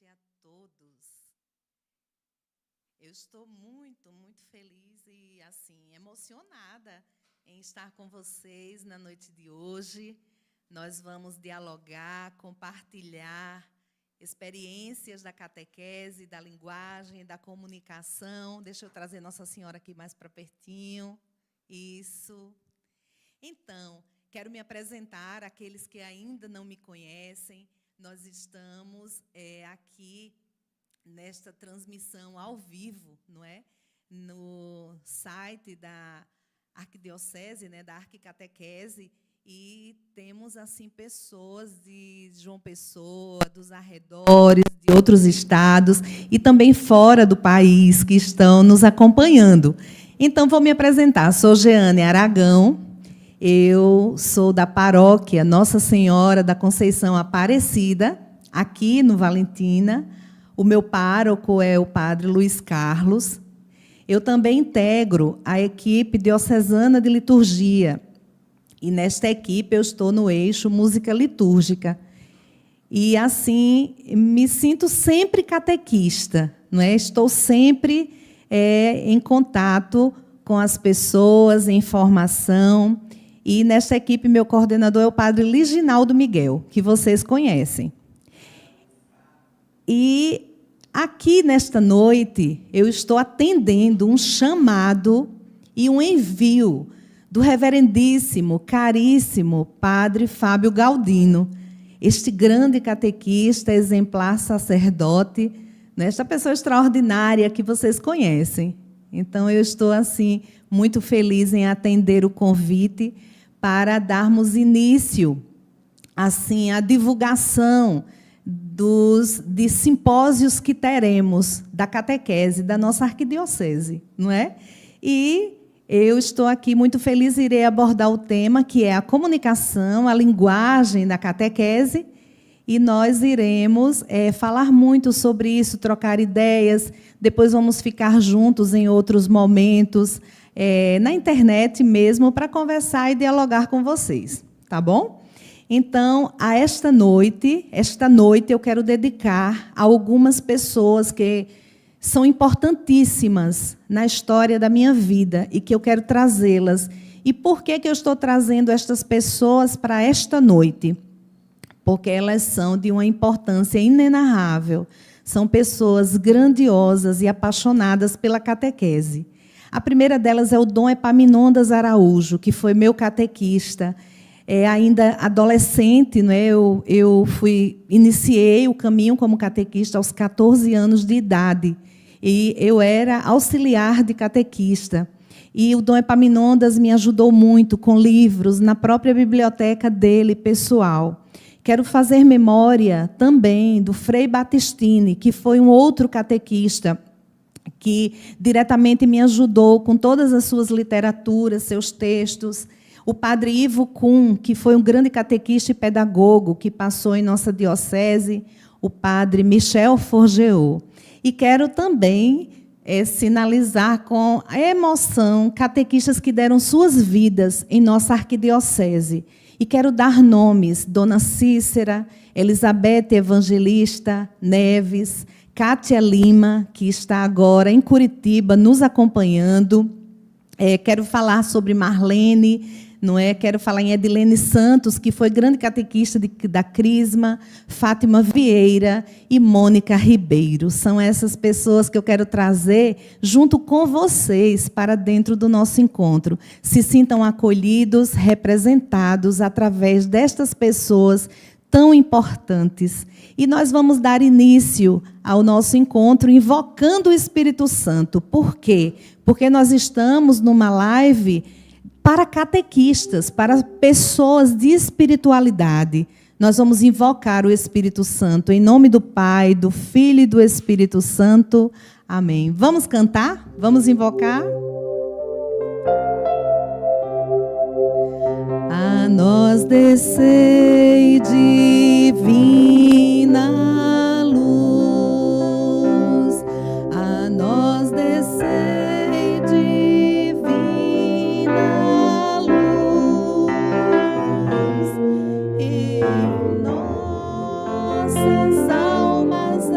noite a todos. Eu estou muito feliz e, assim, emocionada em estar com vocês na noite de hoje. Nós vamos dialogar, compartilhar experiências da catequese, da linguagem, da comunicação. Deixa eu trazer Nossa Senhora aqui mais para pertinho. Isso. Então, quero me apresentar àqueles que ainda não me conhecem. Nós estamos aqui nesta transmissão ao vivo, não é? No site da Arquidiocese, né, da Arquicatequese, e temos assim pessoas de João Pessoa, dos arredores, de outros estados e também fora do país que estão nos acompanhando. Então, vou me apresentar. Sou Jeane Aragão. Eu sou da paróquia Nossa Senhora da Conceição Aparecida, aqui no Valentina. O meu pároco é o padre Luiz Carlos. Eu também integro a equipe diocesana de liturgia. E nesta equipe eu estou no eixo música litúrgica. E, assim, me sinto sempre catequista, não é? Estou sempre em contato com as pessoas, em formação. E, nesta equipe, meu coordenador é o padre Liginaldo Miguel, que vocês conhecem. E, aqui, nesta noite, eu estou atendendo um chamado e um envio do reverendíssimo, caríssimo padre Fábio Galdino, este grande catequista, exemplar sacerdote, esta pessoa extraordinária que vocês conhecem. Então, eu estou, assim, muito feliz em atender o convite para darmos início, assim, à divulgação de simpósios que teremos da catequese da nossa arquidiocese, não é? E eu estou aqui muito feliz e irei abordar o tema que é a comunicação, a linguagem da catequese, e nós iremos falar muito sobre isso, trocar ideias, depois vamos ficar juntos em outros momentos, na internet mesmo, para conversar e dialogar com vocês, tá bom? Então, esta noite eu quero dedicar a algumas pessoas que são importantíssimas na história da minha vida e que eu quero trazê-las. E por que eu estou trazendo estas pessoas para esta noite? Porque elas são de uma importância inenarrável. São pessoas grandiosas e apaixonadas pela catequese. A primeira delas é o Dom Epaminondas Araújo, que foi meu catequista. Ainda adolescente, não é? Eu iniciei o caminho como catequista aos 14 anos de idade. E eu era auxiliar de catequista. E o Dom Epaminondas me ajudou muito com livros na própria biblioteca dele, pessoal. Quero fazer memória também do Frei Battistini, que foi um outro catequista que diretamente me ajudou com todas as suas literaturas, seus textos. O padre Ivo Kuhn, que foi um grande catequista e pedagogo, que passou em nossa diocese. O padre Michel Forgeot. E quero também sinalizar com a emoção catequistas que deram suas vidas em nossa arquidiocese. E quero dar nomes: Dona Cícera, Elizabeth Evangelista Neves, Cátia Lima, que está agora em Curitiba nos acompanhando. Quero falar sobre Marlene, não é? Quero falar em Edilene Santos, que foi grande catequista da Crisma, Fátima Vieira e Mônica Ribeiro. São essas pessoas que eu quero trazer junto com vocês para dentro do nosso encontro. Se sintam acolhidos, representados através destas pessoas tão importantes. E nós vamos dar início ao nosso encontro invocando o Espírito Santo. Por quê? Porque nós estamos numa live para catequistas, para pessoas de espiritualidade. Nós vamos invocar o Espírito Santo em nome do Pai, do Filho e do Espírito Santo. Amém. Vamos cantar? Vamos invocar? A nós descei divina luz, a nós descei divina luz, em nossas almas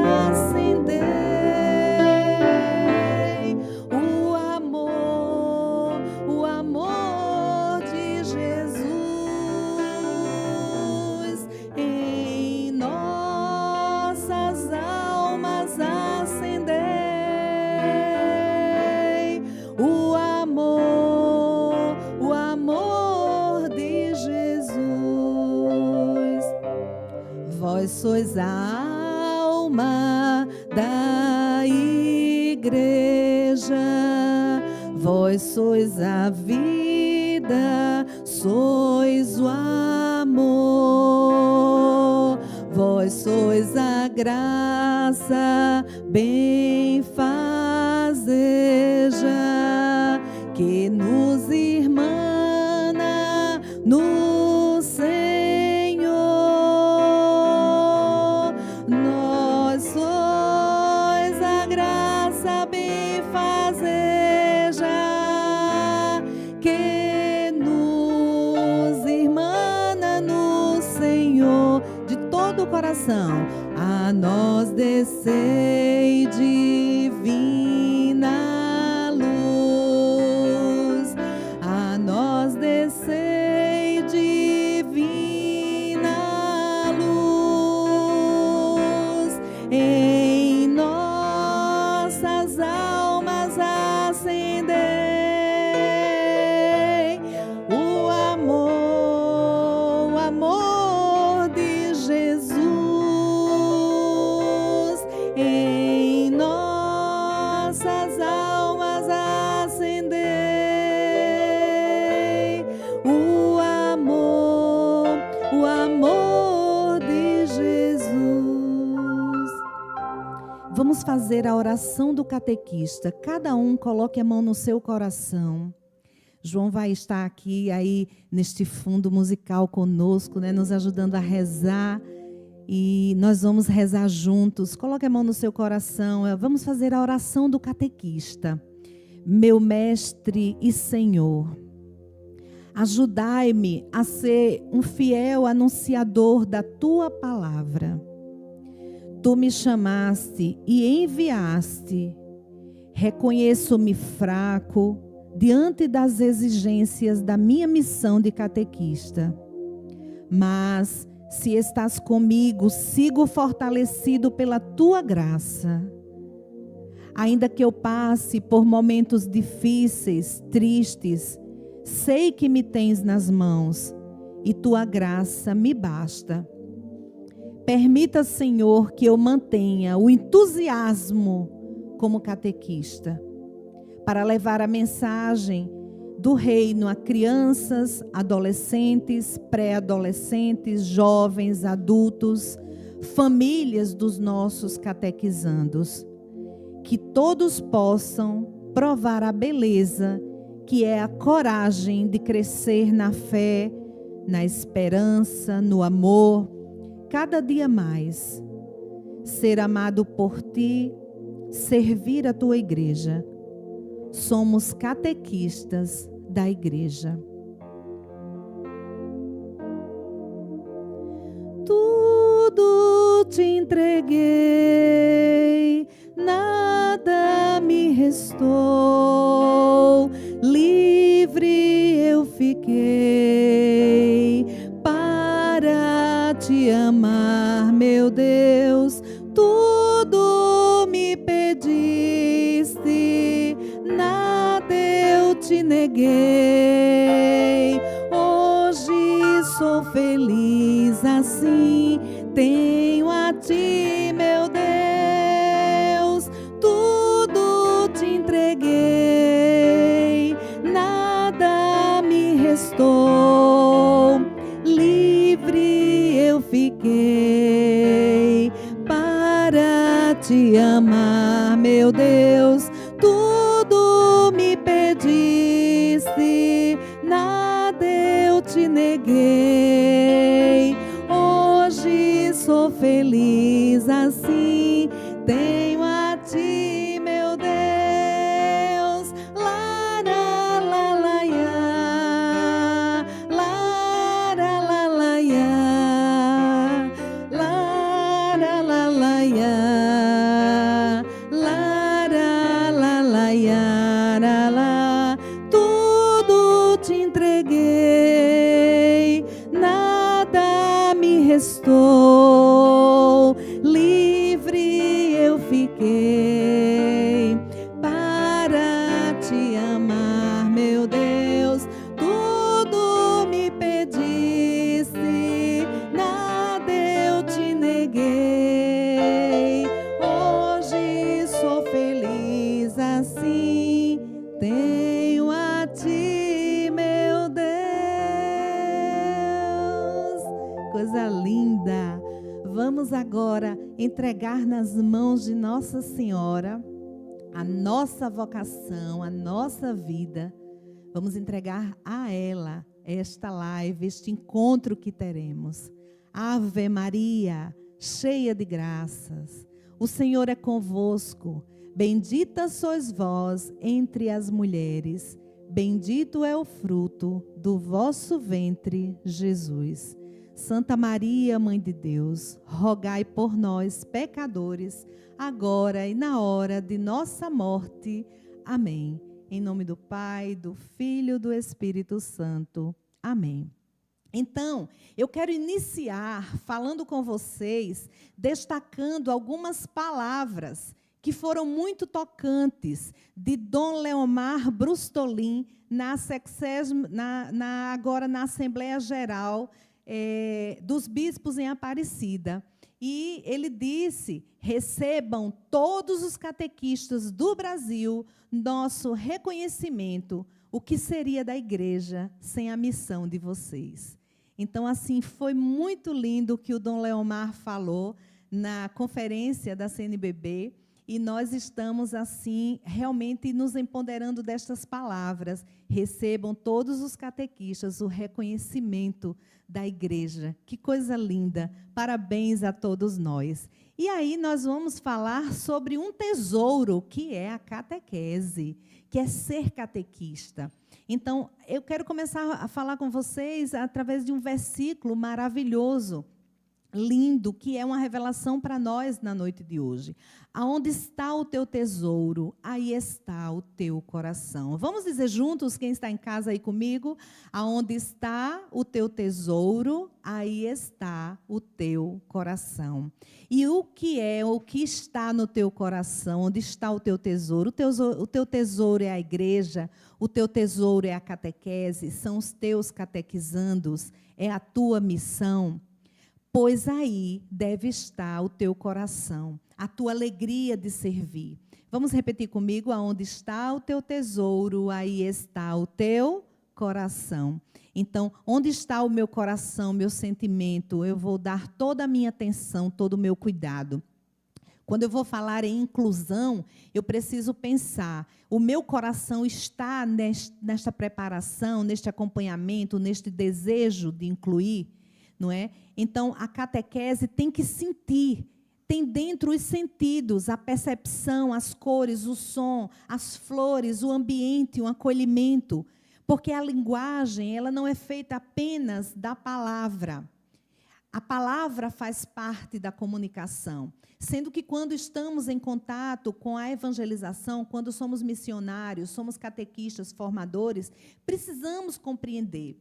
sois a alma da igreja, vós sois a vida, sois o amor, vós sois a graça benfazeja, que nos irmana no Senhor. Nós sois a graça benfazeja, que nos irmana no Senhor. De todo o coração, a nós descei divina luz, a nós descei divina luz, em nossas almas acendei o amor de Jesus, em nossas almas acendei o amor de Jesus. Vamos fazer a oração do catequista. Cada um coloque a mão no seu coração. João vai estar aqui aí neste fundo musical conosco, né, nos ajudando a rezar. E nós vamos rezar juntos. Coloque a mão no seu coração. Vamos fazer a oração do catequista. Meu mestre e Senhor, ajudai-me a ser um fiel anunciador da tua palavra. Tu me chamaste e enviaste. Reconheço-me fraco diante das exigências da minha missão de catequista. Mas, se estás comigo, sigo fortalecido pela tua graça. Ainda que eu passe por momentos difíceis, tristes, sei que me tens nas mãos e tua graça me basta. Permita, Senhor, que eu mantenha o entusiasmo como catequista, para levar a mensagem do reino a crianças, adolescentes, pré-adolescentes, jovens, adultos, famílias dos nossos catequizandos. Que todos possam provar a beleza que é a coragem de crescer na fé, na esperança, no amor, cada dia mais. Ser amado por ti, servir a tua igreja. Somos catequistas da igreja. Tudo te entreguei, nada me restou, livre eu fiquei para te amar, meu Deus. Tudo me pediste, nada eu te neguei. Hoje sou feliz assim, tenho a ti, meu Deus. Tudo te entreguei, nada me restou, livre eu fiquei para te amar, meu Deus. Tudo me pediste, nada eu te neguei. Hoje sou feliz assim, tenho a ti, meu Deus. Lara, la, la, ya. Lara, la, la, ya. Lara, la, la, ya. Lara, la, la, ya, la, la. Tudo te entreguei, nada me restou, livre vamos agora entregar nas mãos de Nossa Senhora a nossa vocação, a nossa vida. Vamos entregar a ela esta live, este encontro que teremos. Ave Maria, cheia de graças, o Senhor é convosco. Bendita sois vós entre as mulheres, bendito é o fruto do vosso ventre, Jesus. Santa Maria, Mãe de Deus, rogai por nós, pecadores, agora e na hora de nossa morte. Amém. Em nome do Pai, do Filho e do Espírito Santo. Amém. Então, eu quero iniciar falando com vocês, destacando algumas palavras que foram muito tocantes, de Dom Leomar Brustolin, agora na Assembleia Geral dos Bispos em Aparecida. E ele disse: recebam todos os catequistas do Brasil nosso reconhecimento, o que seria da igreja sem a missão de vocês. Então, assim, foi muito lindo o que o Dom Leomar falou na conferência da CNBB, e nós estamos, assim, realmente nos empoderando destas palavras. Recebam todos os catequistas o reconhecimento da igreja. Que coisa linda! Parabéns a todos nós. E aí nós vamos falar sobre um tesouro, que é a catequese, que é ser catequista. Então, eu quero começar a falar com vocês através de um versículo maravilhoso, lindo, que é uma revelação para nós na noite de hoje. Aonde está o teu tesouro, aí está o teu coração. Vamos dizer juntos, quem está em casa aí comigo? Aonde está o teu tesouro, aí está o teu coração. E o que está no teu coração? Onde está o teu tesouro? O teu tesouro é a igreja, o teu tesouro é a catequese, são os teus catequizandos, é a tua missão. Pois aí deve estar o teu coração, a tua alegria de servir. Vamos repetir comigo? Aonde está o teu tesouro, aí está o teu coração. Então, onde está o meu coração, meu sentimento? Eu vou dar toda a minha atenção, todo o meu cuidado. Quando eu vou falar em inclusão, eu preciso pensar, o meu coração está nesta preparação, neste acompanhamento, neste desejo de incluir? Não é? Então, a catequese tem que sentir, tem dentro os sentidos, a percepção, as cores, o som, as flores, o ambiente, o acolhimento, porque a linguagem, ela não é feita apenas da palavra. A palavra faz parte da comunicação, sendo que quando estamos em contato com a evangelização, quando somos missionários, somos catequistas, formadores, precisamos compreender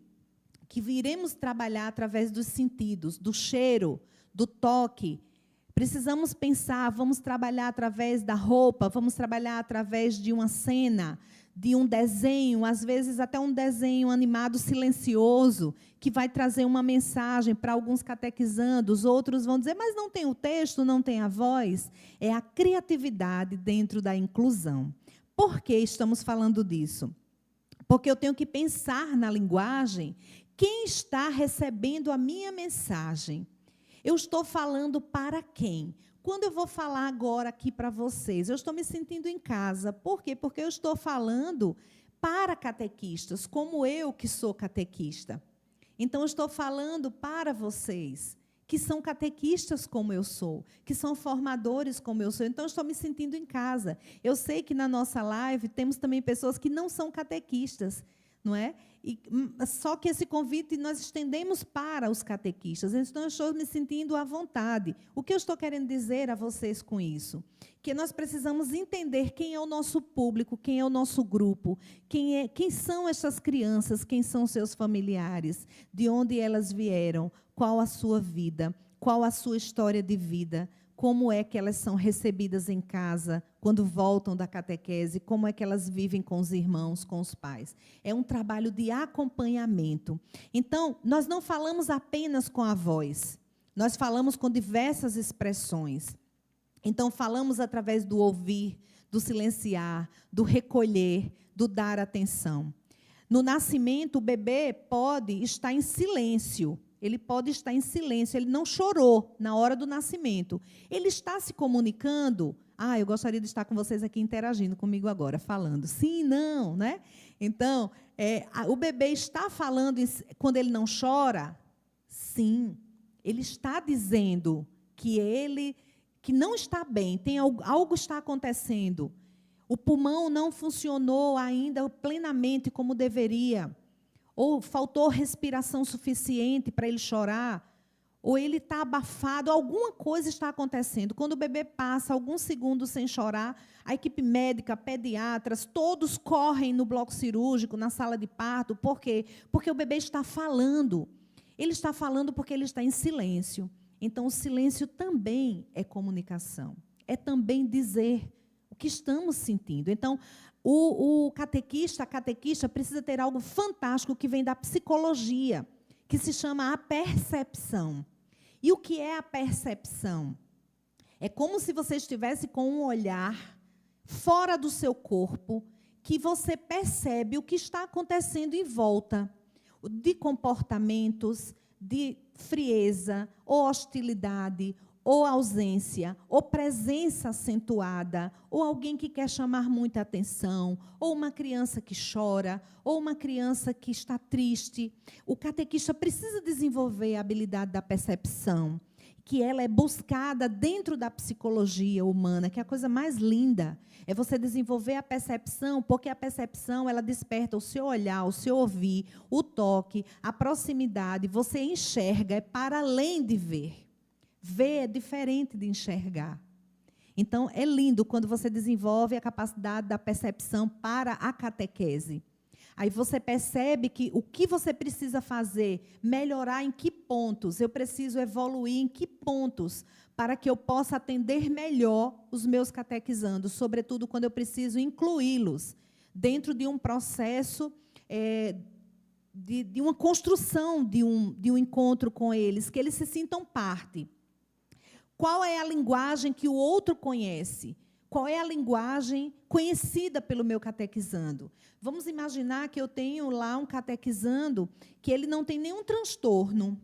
que viremos trabalhar através dos sentidos, do cheiro, do toque. Precisamos pensar, vamos trabalhar através da roupa, vamos trabalhar através de uma cena, de um desenho, às vezes até um desenho animado silencioso, que vai trazer uma mensagem para alguns catequizandos, outros vão dizer, mas não tem o texto, não tem a voz. É a criatividade dentro da inclusão. Por que estamos falando disso? Porque eu tenho que pensar na linguagem. Quem está recebendo a minha mensagem? Eu estou falando para quem? Quando eu vou falar agora aqui para vocês, eu estou me sentindo em casa. Por quê? Porque eu estou falando para catequistas, como eu que sou catequista. Então, eu estou falando para vocês, que são catequistas como eu sou, que são formadores como eu sou. Então, eu estou me sentindo em casa. Eu sei que na nossa live temos também pessoas que não são catequistas, não é? Só que esse convite nós estendemos para os catequistas. Então, eu estou me sentindo à vontade. O que eu estou querendo dizer a vocês com isso? Que nós precisamos entender quem é o nosso público, quem é o nosso grupo, quem são essas crianças, quem são seus familiares, de onde elas vieram, qual a sua vida, qual a sua história de vida, como é que elas são recebidas em casa, quando voltam da catequese, como é que elas vivem com os irmãos, com os pais. É um trabalho de acompanhamento. Então, nós não falamos apenas com a voz, nós falamos com diversas expressões. Então, falamos através do ouvir, do silenciar, do recolher, do dar atenção. No nascimento, o bebê pode estar em silêncio. Ele pode estar em silêncio, ele não chorou na hora do nascimento. Ele está se comunicando. Eu gostaria de estar com vocês aqui interagindo comigo agora, falando. Sim, não, né? Então, o bebê está falando quando ele não chora? Sim. Ele está dizendo que não está bem, algo está acontecendo. O pulmão não funcionou ainda plenamente como deveria. Ou faltou respiração suficiente para ele chorar, ou ele está abafado, alguma coisa está acontecendo. Quando o bebê passa alguns segundos sem chorar, a equipe médica, pediatras, todos correm no bloco cirúrgico, na sala de parto. Por quê? Porque o bebê está falando. Ele está falando porque ele está em silêncio. Então, o silêncio também é comunicação. É também dizer o que estamos sentindo. Então, a catequista precisa ter algo fantástico que vem da psicologia, que se chama a percepção. E o que é a percepção? É como se você estivesse com um olhar fora do seu corpo, que você percebe o que está acontecendo em volta, de comportamentos, de frieza, ou hostilidade, ou ausência, ou presença acentuada, ou alguém que quer chamar muita atenção, ou uma criança que chora, ou uma criança que está triste. O catequista precisa desenvolver a habilidade da percepção, que ela é buscada dentro da psicologia humana, que é a coisa mais linda. É você desenvolver a percepção, porque a percepção ela desperta o seu olhar, o seu ouvir, o toque, a proximidade. Você enxerga, é para além de ver. Ver é diferente de enxergar. Então, é lindo quando você desenvolve a capacidade da percepção para a catequese. Aí você percebe que o que você precisa fazer, melhorar em que pontos, eu preciso evoluir em que pontos, para que eu possa atender melhor os meus catequizandos, sobretudo quando eu preciso incluí-los dentro de um processo de uma construção de um encontro com eles, que eles se sintam parte. Qual é a linguagem que o outro conhece? Qual é a linguagem conhecida pelo meu catequizando? Vamos imaginar que eu tenho lá um catequizando que ele não tem nenhum transtorno.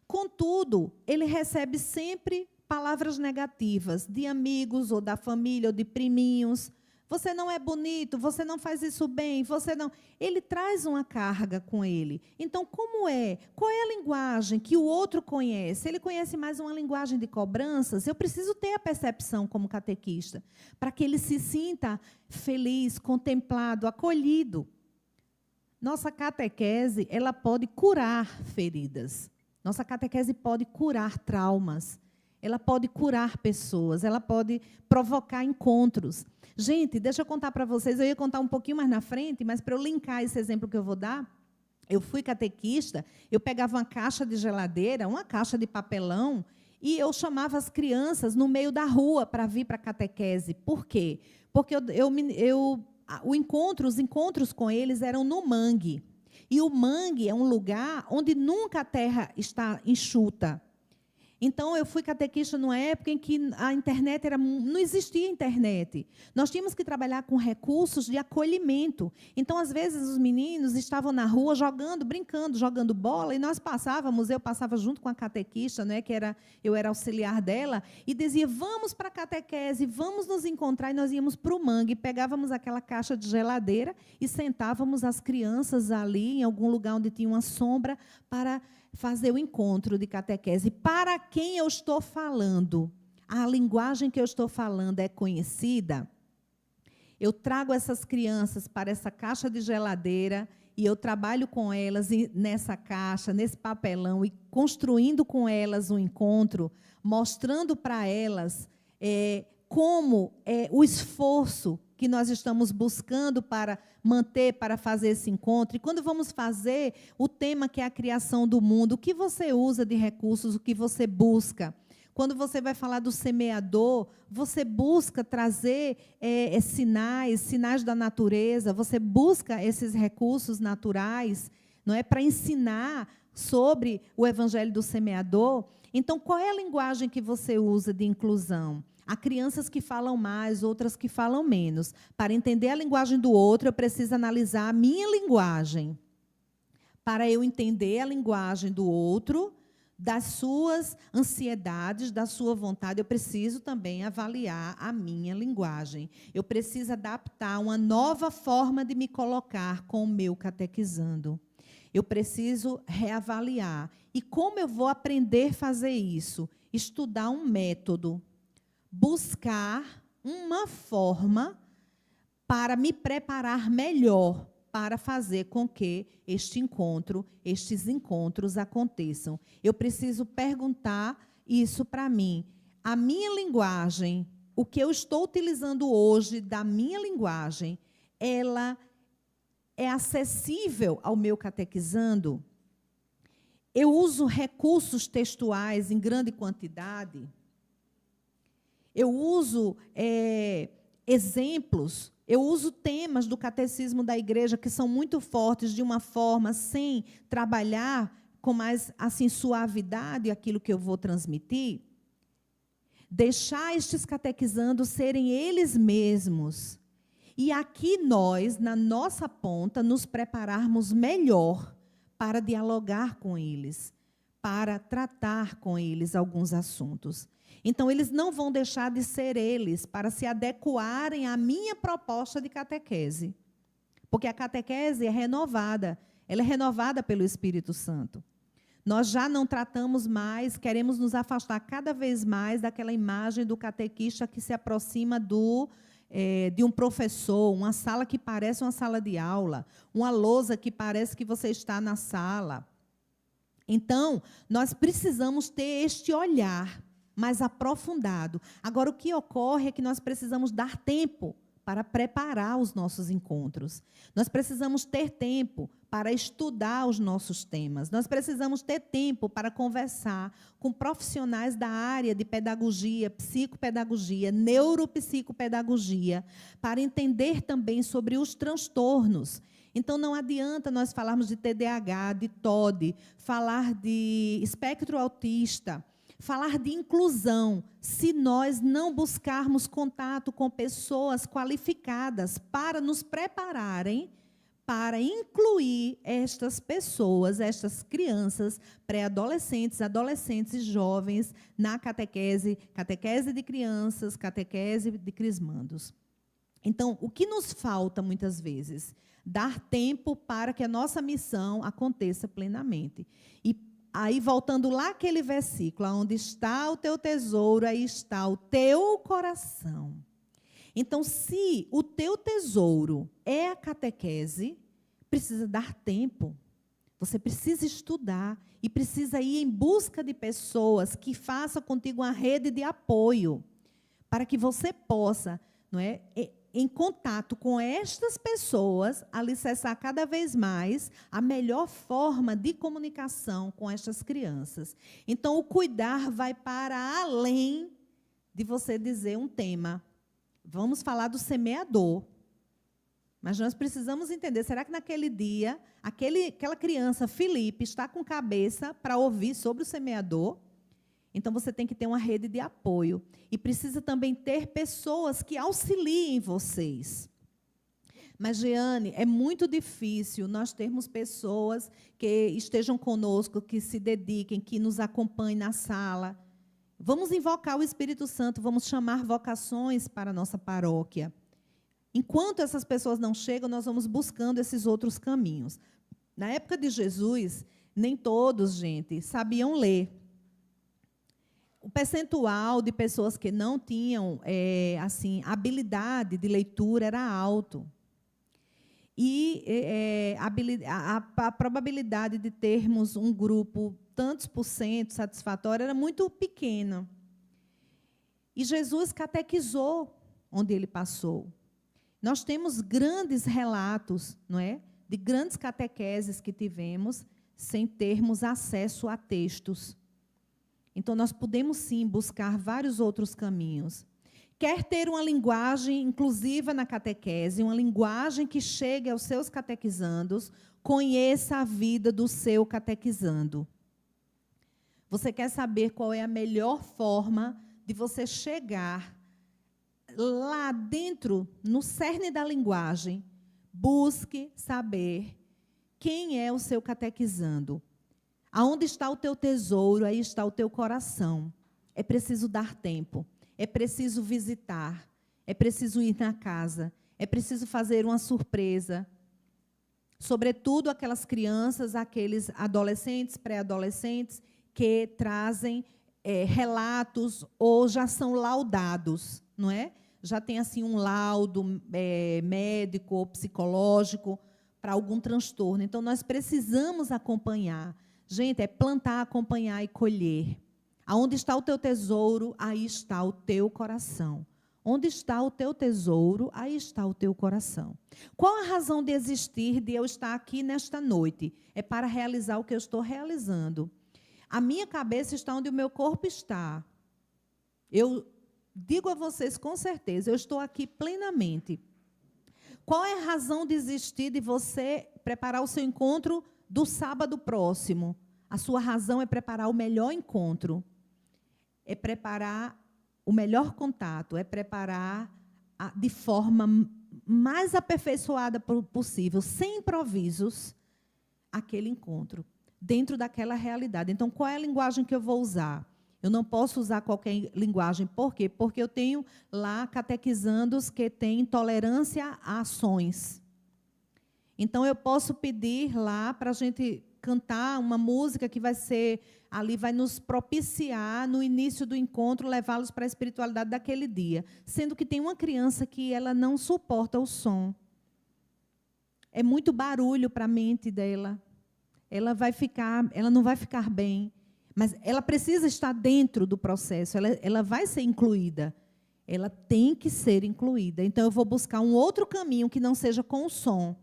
Contudo, ele recebe sempre palavras negativas de amigos, ou da família, ou de priminhos. Você não é bonito, você não faz isso bem, você não... Ele traz uma carga com ele. Então, como é? Qual é a linguagem que o outro conhece? Ele conhece mais uma linguagem de cobranças? Eu preciso ter a percepção como catequista, para que ele se sinta feliz, contemplado, acolhido. Nossa catequese, ela pode curar feridas. Nossa catequese pode curar traumas. Ela pode curar pessoas, ela pode provocar encontros. Gente, deixa eu contar para vocês, eu ia contar um pouquinho mais na frente, mas para eu linkar esse exemplo que eu vou dar, eu fui catequista, eu pegava uma caixa de geladeira, uma caixa de papelão, e eu chamava as crianças no meio da rua para vir para a catequese. Por quê? Porque os encontros com eles eram no mangue. E o mangue é um lugar onde nunca a terra está enxuta. Então, eu fui catequista numa época em que a internet não existia internet. Nós tínhamos que trabalhar com recursos de acolhimento. Então, às vezes, os meninos estavam na rua jogando, brincando, jogando bola, e eu passava junto com a catequista, né, eu era auxiliar dela, e dizia, vamos para a catequese, vamos nos encontrar, e nós íamos para o mangue, pegávamos aquela caixa de geladeira e sentávamos as crianças ali, em algum lugar onde tinha uma sombra, para fazer o encontro de catequese. Para quem eu estou falando? A linguagem que eu estou falando é conhecida? Eu trago essas crianças para essa caixa de geladeira e eu trabalho com elas nessa caixa, nesse papelão, e construindo com elas um encontro, mostrando para elas como é o esforço que nós estamos buscando para manter, para fazer esse encontro. E quando vamos fazer o tema que é a criação do mundo, o que você usa de recursos, o que você busca? Quando você vai falar do semeador, você busca trazer sinais da natureza, você busca esses recursos naturais, não é, para ensinar sobre o evangelho do semeador. Então, qual é a linguagem que você usa de inclusão? Há crianças que falam mais, outras que falam menos. Para entender a linguagem do outro, eu preciso analisar a minha linguagem. para eu entender a linguagem do outro, das suas ansiedades, da sua vontade, eu preciso também avaliar a minha linguagem. Eu preciso adaptar uma nova forma de me colocar com o meu catequizando. Eu preciso reavaliar. E como eu vou aprender a fazer isso? Estudar um método, buscar uma forma para me preparar melhor para fazer com que estes encontros aconteçam. Eu preciso perguntar isso para mim. A minha linguagem, o que eu estou utilizando hoje da minha linguagem, ela é acessível ao meu catequizando? Eu uso recursos textuais em grande quantidade? Eu uso exemplos? Eu uso temas do catecismo da igreja que são muito fortes de uma forma sem trabalhar com mais assim suavidade aquilo que eu vou transmitir? Deixar estes catequizandos serem eles mesmos. E aqui nós, na nossa ponta, nos prepararmos melhor para dialogar com eles, para tratar com eles alguns assuntos. Então, eles não vão deixar de ser eles para se adequarem à minha proposta de catequese. Porque a catequese é renovada, ela é renovada pelo Espírito Santo. Nós já não tratamos mais, queremos nos afastar cada vez mais daquela imagem do catequista que se aproxima de um professor, uma sala que parece uma sala de aula, uma lousa que parece que você está na sala. Então, nós precisamos ter este olhar mais aprofundado. Agora, o que ocorre é que nós precisamos dar tempo para preparar os nossos encontros. Nós precisamos ter tempo para estudar os nossos temas. Nós precisamos ter tempo para conversar com profissionais da área de pedagogia, psicopedagogia, neuropsicopedagogia, para entender também sobre os transtornos. Então, não adianta nós falarmos de TDAH, de TOD, falar de espectro autista, falar de inclusão, se nós não buscarmos contato com pessoas qualificadas para nos prepararem para incluir estas pessoas, estas crianças, pré-adolescentes, adolescentes e jovens na catequese de crianças, catequese de crismandos. Então, o que nos falta muitas vezes? Dar tempo para que a nossa missão aconteça plenamente. E aí, voltando lá aquele versículo, onde está o teu tesouro, aí está o teu coração. Então, se o teu tesouro é a catequese, precisa dar tempo. Você precisa estudar e precisa ir em busca de pessoas que façam contigo uma rede de apoio, para que você possa, não é, em contato com estas pessoas, alicerçar cada vez mais a melhor forma de comunicação com estas crianças. Então, o cuidar vai para além de você dizer um tema. Vamos falar do semeador. Mas nós precisamos entender, será que naquele dia, aquela criança, Felipe, está com cabeça para ouvir sobre o semeador? Então, você tem que ter uma rede de apoio. E precisa também ter pessoas que auxiliem vocês. Mas, Jeane, é muito difícil nós termos pessoas que estejam conosco, que se dediquem, que nos acompanhem na sala. Vamos invocar o Espírito Santo, vamos chamar vocações para a nossa paróquia. Enquanto essas pessoas não chegam, nós vamos buscando esses outros caminhos. Na época de Jesus, nem todos, gente, sabiam ler. O percentual de pessoas que não tinham habilidade de leitura era alto. E a probabilidade de termos um grupo tantos por cento satisfatório era muito pequena. E Jesus catequizou onde ele passou. Nós temos grandes relatos, não é, de grandes catequeses que tivemos sem termos acesso a textos. Então, nós podemos, sim, buscar vários outros caminhos. Quer ter uma linguagem inclusiva na catequese, uma linguagem que chegue aos seus catequizandos, conheça a vida do seu catequizando. Você quer saber qual é a melhor forma de você chegar lá dentro, no cerne da linguagem? Busque saber quem é o seu catequizando? Aonde está o teu tesouro, aí está o teu coração. É preciso dar tempo, é preciso visitar, é preciso ir na casa, é preciso fazer uma surpresa. Sobretudo aquelas crianças, aqueles adolescentes, pré-adolescentes, que trazem relatos ou já são laudados, não é? Já tem assim um laudo médico ou psicológico para algum transtorno. Então, nós precisamos acompanhar. Gente, é plantar, acompanhar e colher. Aonde está o teu tesouro, aí está o teu coração. Onde está o teu tesouro, aí está o teu coração. Qual a razão de existir, de eu estar aqui nesta noite? É para realizar o que eu estou realizando. A minha cabeça está onde o meu corpo está. Eu digo a vocês com certeza, eu estou aqui plenamente. Qual é a razão de existir, de você preparar o seu encontro do sábado próximo? A sua razão é preparar o melhor encontro. É preparar o melhor contato, é preparar de forma mais aperfeiçoada possível, sem improvisos, aquele encontro, dentro daquela realidade. Então, qual é a linguagem que eu vou usar? Eu não posso usar qualquer linguagem. Por quê? Porque eu tenho lá catequizandos que têm intolerância a ações. Então, eu posso pedir lá para a gente cantar uma música que vai ser, ali vai nos propiciar, no início do encontro, levá-los para a espiritualidade daquele dia. Sendo que tem uma criança que ela não suporta o som. É muito barulho para a mente dela. Ela não vai ficar bem. Mas ela precisa estar dentro do processo, ela vai ser incluída. Ela tem que ser incluída. Então, eu vou buscar um outro caminho que não seja com o som.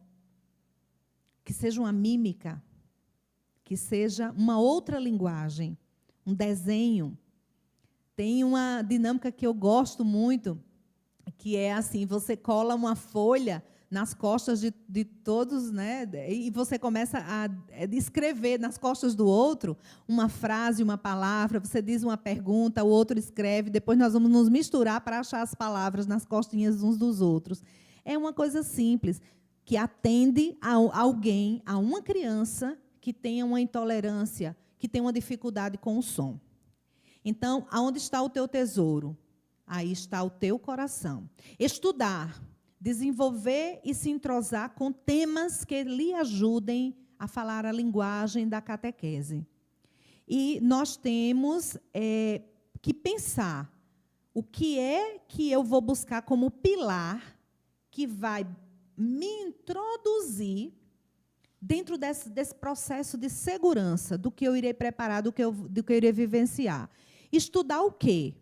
Que seja uma mímica. Que seja uma outra linguagem. Um desenho. Tem uma dinâmica que eu gosto muito, que é assim, você cola uma folha nas costas de todos, né? E você começa a escrever nas costas do outro uma frase, uma palavra, você diz uma pergunta, o outro escreve, depois nós vamos nos misturar para achar as palavras nas costinhas uns dos outros. É uma coisa simples, que atende a alguém, a uma criança que tenha uma intolerância, que tenha uma dificuldade com o som. Então, aonde está o teu tesouro? Aí está o teu coração. Estudar. Desenvolver e se entrosar com temas que lhe ajudem a falar a linguagem da catequese. E nós temos que pensar o que é que eu vou buscar como pilar que vai me introduzir dentro desse processo de segurança do que eu irei preparar, do que eu irei vivenciar. Estudar o quê?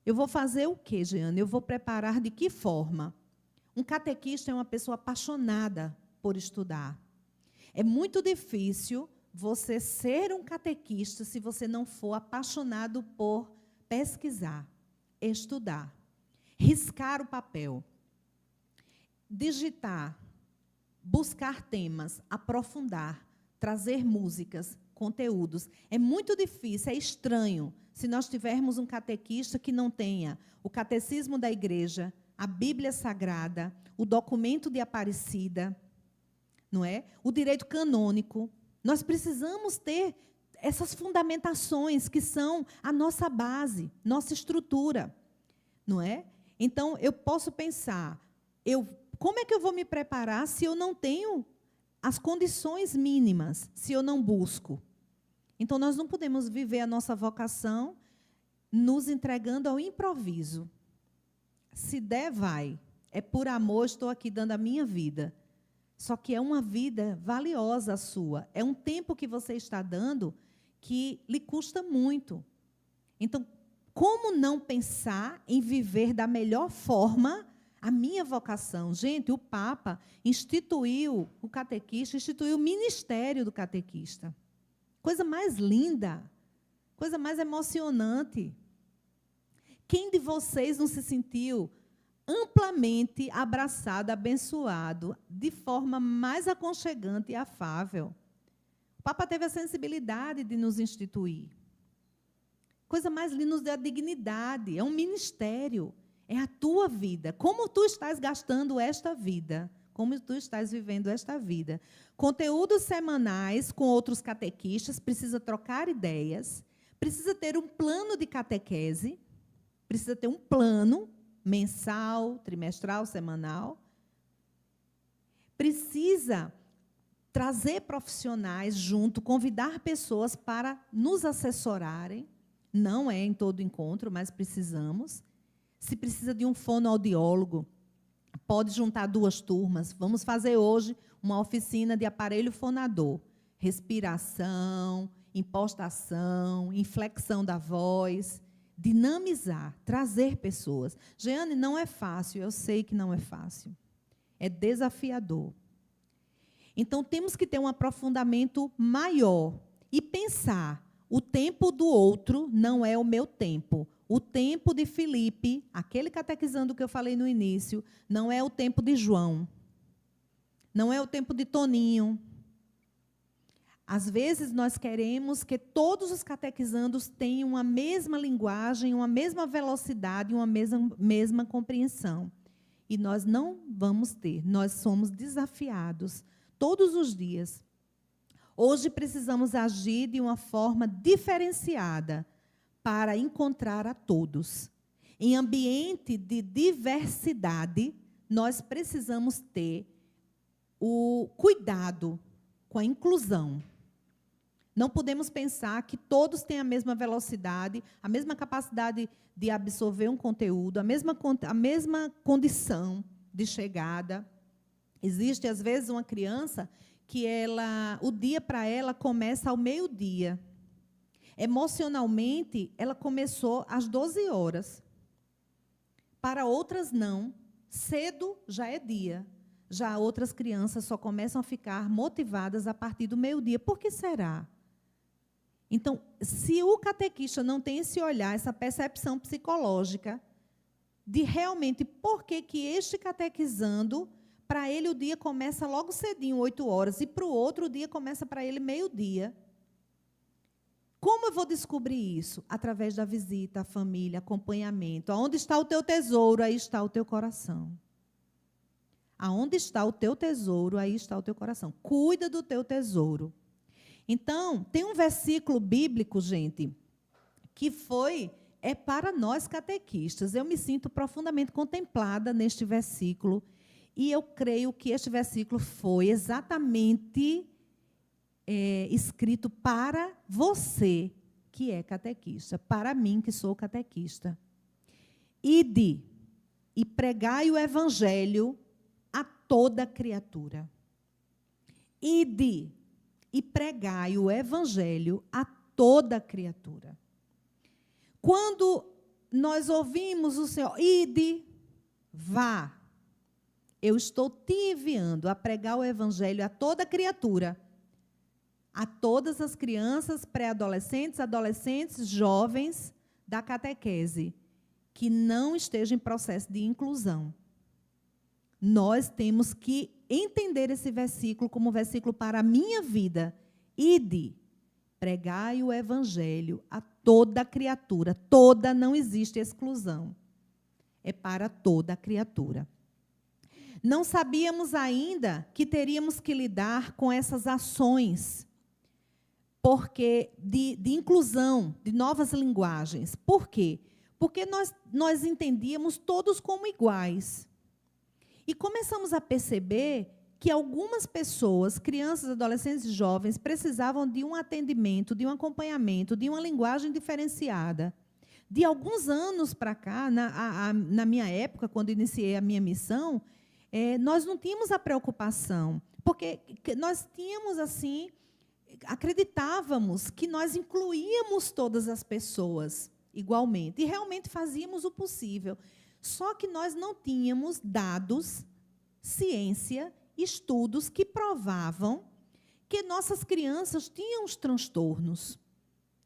Eu vou fazer o quê, Jeane? Eu vou preparar de que forma? Um catequista é uma pessoa apaixonada por estudar. É muito difícil você ser um catequista se você não for apaixonado por pesquisar, estudar, riscar o papel, digitar, buscar temas, aprofundar, trazer músicas, conteúdos. É muito difícil, é estranho, se nós tivermos um catequista que não tenha o catecismo da igreja, a Bíblia Sagrada, o documento de Aparecida, não é? O direito canônico. Nós precisamos ter essas fundamentações que são a nossa base, nossa estrutura, não é? Então, eu posso pensar, como é que eu vou me preparar se eu não tenho as condições mínimas, se eu não busco? Então, nós não podemos viver a nossa vocação nos entregando ao improviso. Se der, vai. É por amor, estou aqui dando a minha vida. Só que é uma vida valiosa a sua. É um tempo que você está dando que lhe custa muito. Então, como não pensar em viver da melhor forma a minha vocação? Gente, o Papa instituiu o catequista, instituiu o ministério do catequista. Coisa mais linda, coisa mais emocionante. Quem de vocês não se sentiu amplamente abraçado, abençoado, de forma mais aconchegante e afável? O Papa teve a sensibilidade de nos instituir. Coisa mais linda, nos deu a dignidade. É um ministério. É a tua vida. Como tu estás gastando esta vida? como tu estás vivendo esta vida. Conteúdos semanais com outros catequistas, precisa trocar ideias, precisa ter um plano de catequese, precisa ter um plano mensal, trimestral, semanal. Precisa trazer profissionais junto, convidar pessoas para nos assessorarem. Não é em todo encontro, mas precisamos. Se precisa de um fonoaudiólogo, pode juntar 2 turmas. Vamos fazer hoje uma oficina de aparelho fonador. Respiração, impostação, inflexão da voz. Dinamizar, trazer pessoas. Jeane, não é fácil, eu sei que não é fácil. É desafiador. Então, temos que ter um aprofundamento maior e pensar, o tempo do outro não é o meu tempo. O tempo de Felipe, aquele catequizando que eu falei no início, não é o tempo de João. Não é o tempo de Toninho. Às vezes, nós queremos que todos os catequizandos tenham a mesma linguagem, uma mesma velocidade, uma mesma compreensão. E nós não vamos ter. Nós somos desafiados todos os dias. Hoje precisamos agir de uma forma diferenciada para encontrar a todos. Em ambiente de diversidade, nós precisamos ter o cuidado com a inclusão. Não podemos pensar que todos têm a mesma velocidade, a mesma capacidade de absorver um conteúdo, a mesma condição de chegada. Existe, às vezes, uma criança que o dia para ela começa ao meio-dia. Emocionalmente, ela começou às 12 horas. Para outras, não. Cedo já é dia. Já outras crianças só começam a ficar motivadas a partir do meio-dia. Por que será? Então, se o catequista não tem esse olhar, essa percepção psicológica de realmente por que este catequizando, para ele o dia começa logo cedinho, 8 horas, e para o outro o dia começa para ele meio-dia. Como eu vou descobrir isso? Através da visita à família, acompanhamento. Aonde está o teu tesouro, aí está o teu coração. Aonde está o teu tesouro, aí está o teu coração. Cuida do teu tesouro. Então, tem um versículo bíblico, gente, que é para nós catequistas. Eu me sinto profundamente contemplada neste versículo, e eu creio que este versículo foi exatamente escrito para você, que é catequista, para mim, que sou catequista. Ide e pregai o evangelho a toda criatura. Ide e pregai o evangelho a toda criatura. Quando nós ouvimos o Senhor, ide, vá, eu estou te enviando a pregar o evangelho a toda criatura, a todas as crianças, pré-adolescentes, adolescentes, jovens da catequese, que não estejam em processo de inclusão. Nós temos que entender esse versículo como um versículo para a minha vida. Ide, pregai o evangelho a toda criatura. Toda, não existe exclusão. É para toda criatura. Não sabíamos ainda que teríamos que lidar com essas ações de inclusão, de novas linguagens. Por quê? Porque nós entendíamos todos como iguais. E começamos a perceber que algumas pessoas, crianças, adolescentes e jovens, precisavam de um atendimento, de um acompanhamento, de uma linguagem diferenciada. De alguns anos para cá, na minha época, quando iniciei a minha missão, nós não tínhamos a preocupação, porque nós tínhamos, assim, acreditávamos que nós incluíamos todas as pessoas igualmente, e realmente fazíamos o possível. Só que nós não tínhamos dados, ciência, estudos que provavam que nossas crianças tinham os transtornos.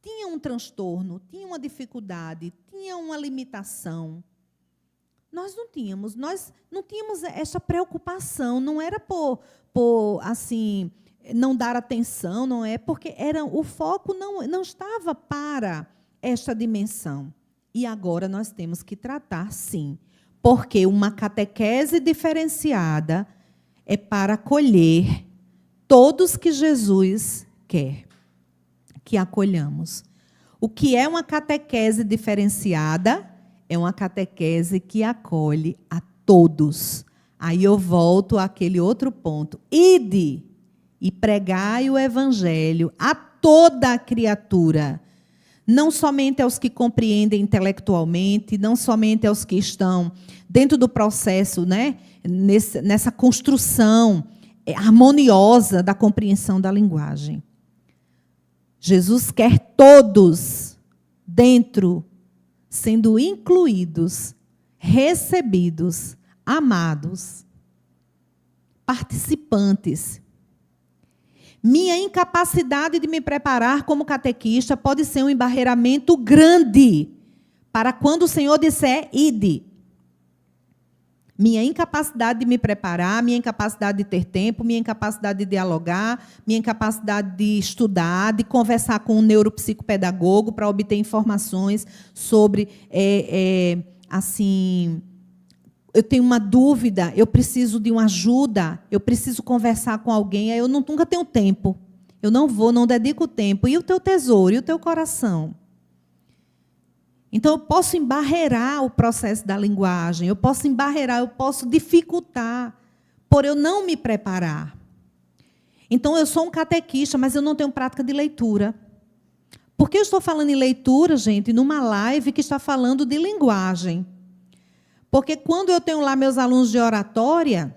Tinham um transtorno, tinham uma dificuldade, tinham uma limitação. Nós não tínhamos essa preocupação, não era por assim, não dar atenção, não é, porque o foco não estava para esta dimensão. E agora nós temos que tratar, sim, porque uma catequese diferenciada, é para acolher todos que Jesus quer que acolhamos. O que é uma catequese diferenciada? É uma catequese que acolhe a todos. Aí eu volto àquele outro ponto. Ide e pregai o evangelho a toda a criatura. Não somente aos que compreendem intelectualmente, não somente aos que estão dentro do processo, né, nessa construção harmoniosa da compreensão da linguagem. Jesus quer todos dentro, sendo incluídos, recebidos, amados, participantes. Minha incapacidade de me preparar como catequista pode ser um embarreiramento grande para quando o Senhor disser, ide. Minha incapacidade de me preparar, minha incapacidade de ter tempo, minha incapacidade de dialogar, minha incapacidade de estudar, de conversar com um neuropsicopedagogo para obter informações sobre, assim, eu tenho uma dúvida, eu preciso de uma ajuda, eu preciso conversar com alguém, aí eu nunca tenho tempo. Eu não dedico tempo. E o teu tesouro, e o teu coração? Então, eu posso embarreirar o processo da linguagem, eu posso embarreirar, eu posso dificultar, por eu não me preparar. Então, eu sou um catequista, mas eu não tenho prática de leitura. Por que eu estou falando em leitura, gente, numa live que está falando de linguagem? Porque quando eu tenho lá meus alunos de oratória,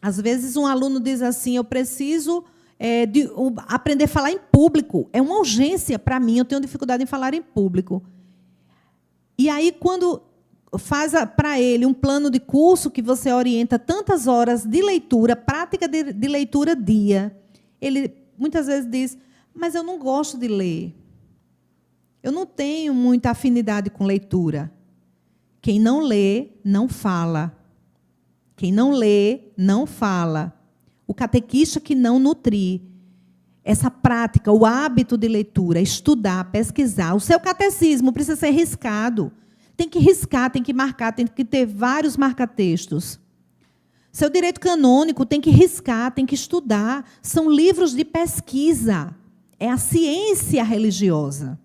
às vezes um aluno diz assim, eu preciso aprender a falar em público. É uma urgência para mim, eu tenho dificuldade em falar em público. E aí, quando faz para ele um plano de curso que você orienta tantas horas de leitura, prática de leitura dia, ele muitas vezes diz, mas eu não gosto de ler. Eu não tenho muita afinidade com leitura. Quem não lê, não fala. Quem não lê, não fala. O catequista que não nutrir essa prática, o hábito de leitura, estudar, pesquisar. O seu catecismo precisa ser riscado. Tem que riscar, tem que marcar, tem que ter vários marca-textos. Seu direito canônico tem que riscar, tem que estudar. São livros de pesquisa. É a ciência religiosa.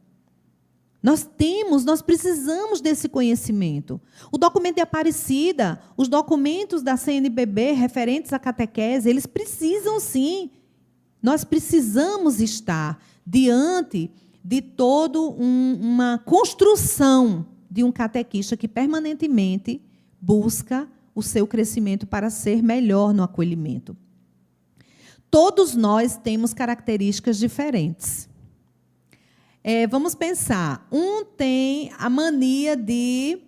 Nós precisamos desse conhecimento. O documento de Aparecida, os documentos da CNBB referentes à catequese, eles precisam sim. Nós precisamos estar diante de toda uma construção de um catequista que permanentemente busca o seu crescimento para ser melhor no acolhimento. Todos nós temos características diferentes. Vamos pensar. Um tem a mania de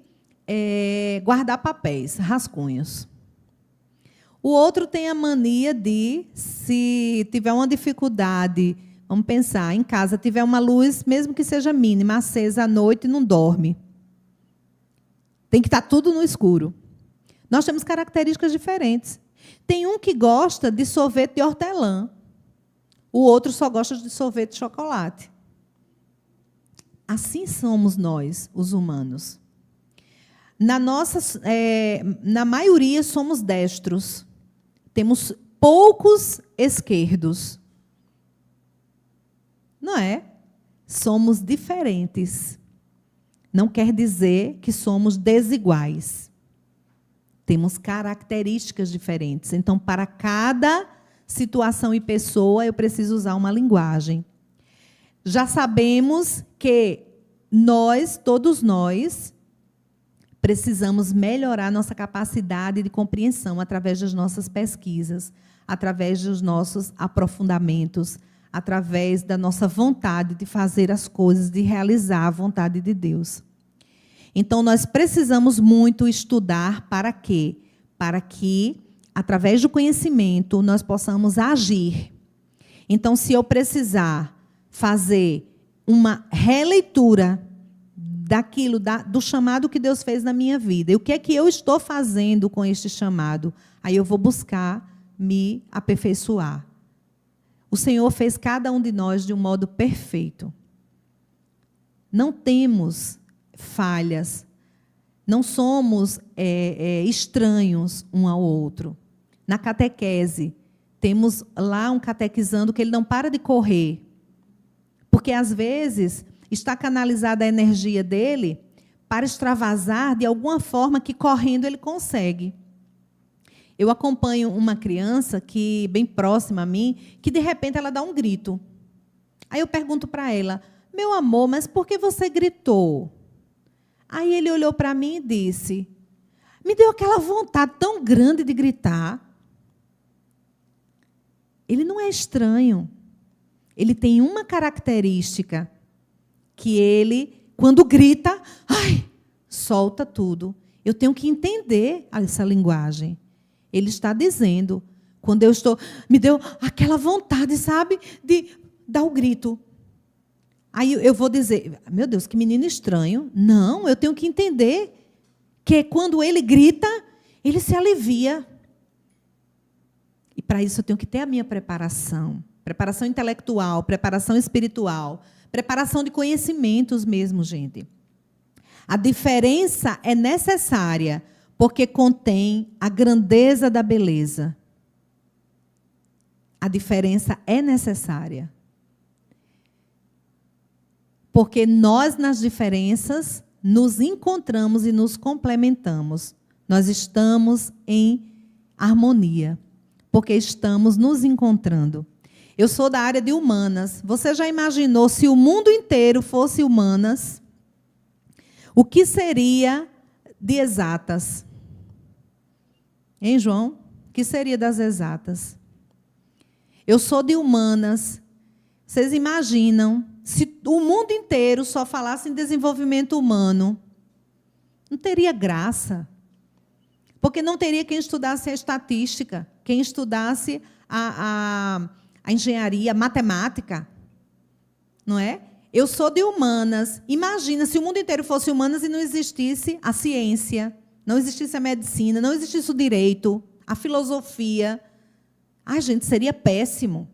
guardar papéis, rascunhos. O outro tem a mania de, se tiver uma dificuldade, vamos pensar, em casa, tiver uma luz, mesmo que seja mínima, acesa à noite, não dorme. Tem que estar tudo no escuro. Nós temos características diferentes. Tem um que gosta de sorvete de hortelã. O outro só gosta de sorvete de chocolate. Assim somos nós, os humanos. Na maioria, somos destros. Temos poucos esquerdos. Não é? Somos diferentes. Não quer dizer que somos desiguais. Temos características diferentes. Então, para cada situação e pessoa, eu preciso usar uma linguagem. Já sabemos que todos nós, precisamos melhorar nossa capacidade de compreensão através das nossas pesquisas, através dos nossos aprofundamentos, através da nossa vontade de fazer as coisas, de realizar a vontade de Deus. Então, nós precisamos muito estudar para quê? Para que, através do conhecimento, nós possamos agir. Então, se eu precisar fazer uma releitura do chamado que Deus fez na minha vida. E o que é que eu estou fazendo com este chamado? Aí eu vou buscar me aperfeiçoar. O Senhor fez cada um de nós de um modo perfeito. Não temos falhas. Não somos estranhos um ao outro. Na catequese, temos lá um catequizando que ele não para de correr. Porque, às vezes, está canalizada a energia dele para extravasar de alguma forma que, correndo, ele consegue. Eu acompanho uma criança, que bem próxima a mim, que, de repente, ela dá um grito. Aí eu pergunto para ela, meu amor, mas por que você gritou? Aí ele olhou para mim e disse, me deu aquela vontade tão grande de gritar. Ele não é estranho. Ele tem uma característica que ele, quando grita, solta tudo. Eu tenho que entender essa linguagem. Ele está dizendo, quando eu estou, me deu aquela vontade, sabe, de dar o grito. Aí eu vou dizer, meu Deus, que menino estranho. Não, eu tenho que entender que quando ele grita, ele se alivia. E para isso eu tenho que ter a minha preparação. Preparação intelectual, preparação espiritual, preparação de conhecimentos mesmo, gente. A diferença é necessária, porque contém a grandeza da beleza. A diferença é necessária. Porque nós, nas diferenças, nos encontramos e nos complementamos. Nós estamos em harmonia, porque estamos nos encontrando. Eu sou da área de humanas. Você já imaginou se o mundo inteiro fosse humanas? O que seria de exatas? Hein, João? O que seria das exatas? Eu sou de humanas. Vocês imaginam se o mundo inteiro só falasse em desenvolvimento humano? Não teria graça. Porque não teria quem estudasse a estatística, quem estudasse a engenharia, a matemática. Não é? Eu sou de humanas. Imagina se o mundo inteiro fosse humanas e não existisse a ciência, não existisse a medicina, não existisse o direito, a filosofia. Gente, seria péssimo.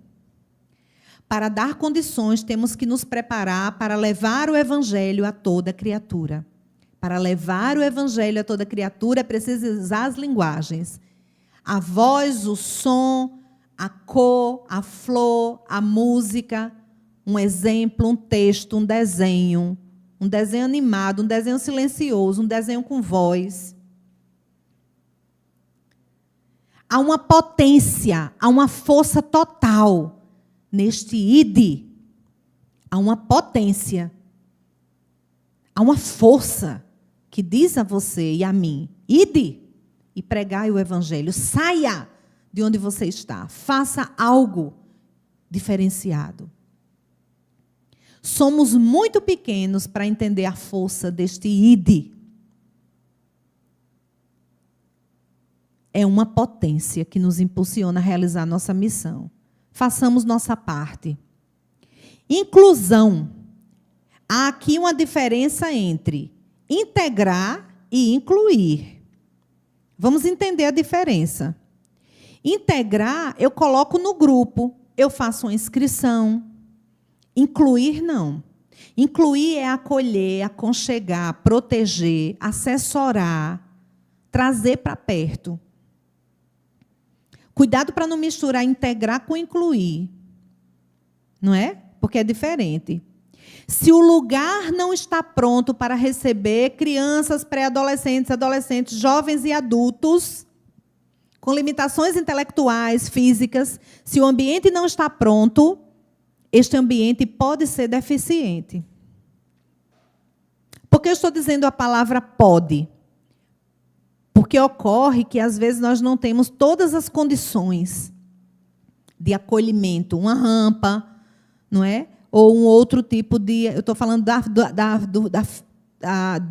Para dar condições, temos que nos preparar para levar o Evangelho a toda criatura. Para levar o Evangelho a toda criatura, é preciso usar as linguagens. A voz, o som, a cor, a flor, a música, um exemplo, um texto, um desenho animado, um desenho silencioso, um desenho com voz. Há uma potência, há uma força total. Neste ide, há uma potência, há uma força que diz a você e a mim, ide e pregai o Evangelho, saia de onde você está, faça algo diferenciado. Somos muito pequenos para entender a força deste ide. É uma potência que nos impulsiona a realizar nossa missão. Façamos nossa parte. Inclusão. Há aqui uma diferença entre integrar e incluir. Vamos entender a diferença. Integrar, eu coloco no grupo, eu faço uma inscrição. Incluir, não. Incluir é acolher, aconchegar, proteger, assessorar, trazer para perto. Cuidado para não misturar integrar com incluir. Não é? Porque é diferente. Se o lugar não está pronto para receber crianças, pré-adolescentes, adolescentes, jovens e adultos, com limitações intelectuais, físicas, se o ambiente não está pronto, este ambiente pode ser deficiente. Por que eu estou dizendo a palavra pode? Porque ocorre que, às vezes, nós não temos todas as condições de acolhimento. Uma rampa, não é? Ou um outro tipo de... Eu estou falando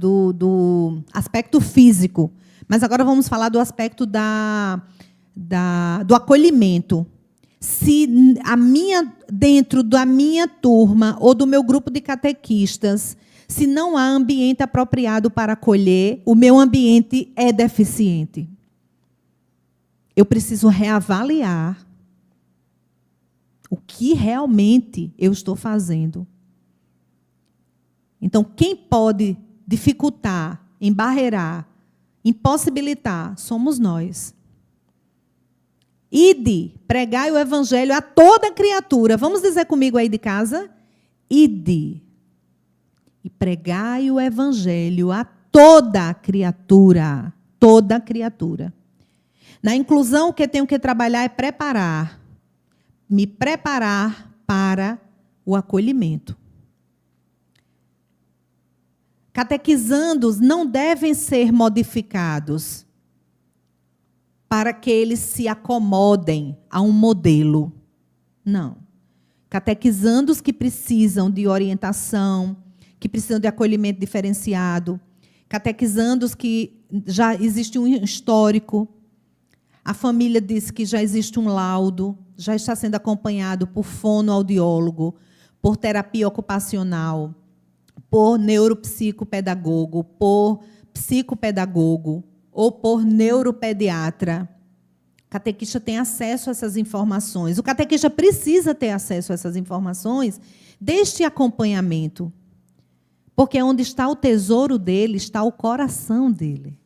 do aspecto físico. Mas agora vamos falar do aspecto do acolhimento. Se dentro da minha turma ou do meu grupo de catequistas, se não há ambiente apropriado para acolher, o meu ambiente é deficiente. Eu preciso reavaliar o que realmente eu estou fazendo. Então, quem pode dificultar, embarrear, impossibilitar, somos nós. Ide, pregai o evangelho a toda criatura. Vamos dizer comigo aí de casa? Ide. E pregai o evangelho a toda criatura. Toda criatura. Na inclusão, o que eu tenho que trabalhar é preparar. Me preparar para o acolhimento. Catequizandos não devem ser modificados para que eles se acomodem a um modelo. Não. Catequizandos que precisam de orientação, que precisam de acolhimento diferenciado, catequizandos que já existe um histórico, a família diz que já existe um laudo, já está sendo acompanhado por fonoaudiólogo, por terapia ocupacional, por neuropsicopedagogo, por psicopedagogo ou por neuropediatra. O catequista tem acesso a essas informações. O catequista precisa ter acesso a essas informações deste acompanhamento. Porque onde está o tesouro dele, está o coração dele.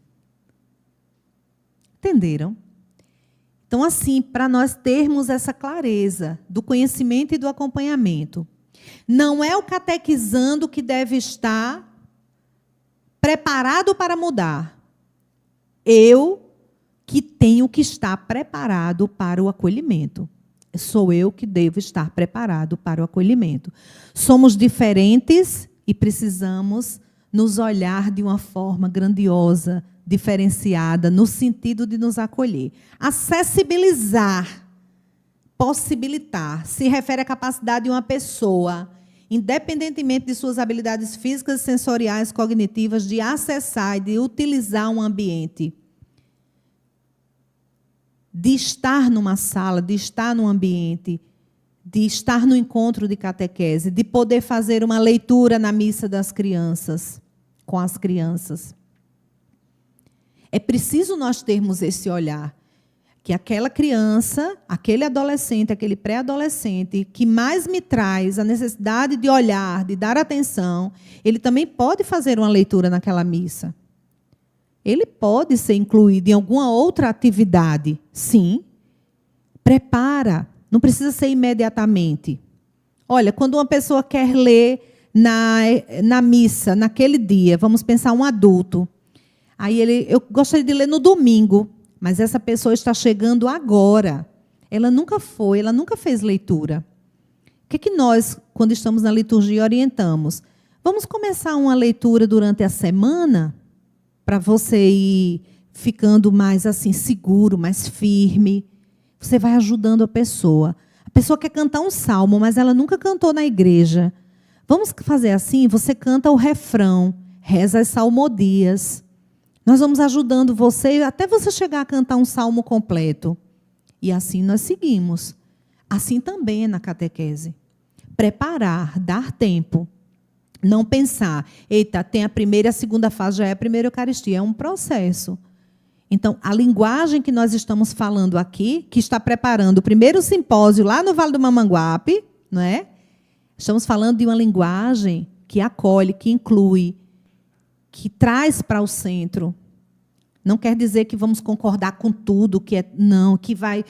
Entenderam? Então, assim, para nós termos essa clareza do conhecimento e do acompanhamento, não é o catequizando que deve estar preparado para mudar. Eu que tenho que estar preparado para o acolhimento. Sou eu que devo estar preparado para o acolhimento. Somos diferentes e precisamos nos olhar de uma forma grandiosa, diferenciada, no sentido de nos acolher. Acessibilizar, possibilitar, se refere à capacidade de uma pessoa, independentemente de suas habilidades físicas, sensoriais, cognitivas, de acessar e de utilizar um ambiente. De estar numa sala, de estar num ambiente, de estar no encontro de catequese, de poder fazer uma leitura na missa das crianças, com as crianças. É preciso nós termos esse olhar, que aquela criança, aquele adolescente, aquele pré-adolescente, que mais me traz a necessidade de olhar, de dar atenção, ele também pode fazer uma leitura naquela missa. Ele pode ser incluído em alguma outra atividade, sim. Prepara, não precisa ser imediatamente. Olha, quando uma pessoa quer ler na missa, naquele dia, vamos pensar um adulto, aí eu gostaria de ler no domingo, mas essa pessoa está chegando agora. Ela nunca fez leitura. O que é que nós, quando estamos na liturgia, orientamos? Vamos começar uma leitura durante a semana, para você ir ficando mais assim seguro, mais firme. Você vai ajudando a pessoa. A pessoa quer cantar um salmo, mas ela nunca cantou na igreja. Vamos fazer assim? Você canta o refrão, reza as salmodias. Nós vamos ajudando você até você chegar a cantar um salmo completo. E assim nós seguimos. Assim também é na catequese. Preparar, dar tempo. Não pensar, eita, tem a primeira e a segunda fase, já é a primeira Eucaristia. É um processo. Então, a linguagem que nós estamos falando aqui, que está preparando o primeiro simpósio lá no Vale do Mamanguape, não é? Estamos falando de uma linguagem que acolhe, que inclui, que traz para o centro. Não quer dizer que vamos concordar com tudo, que é não, que vai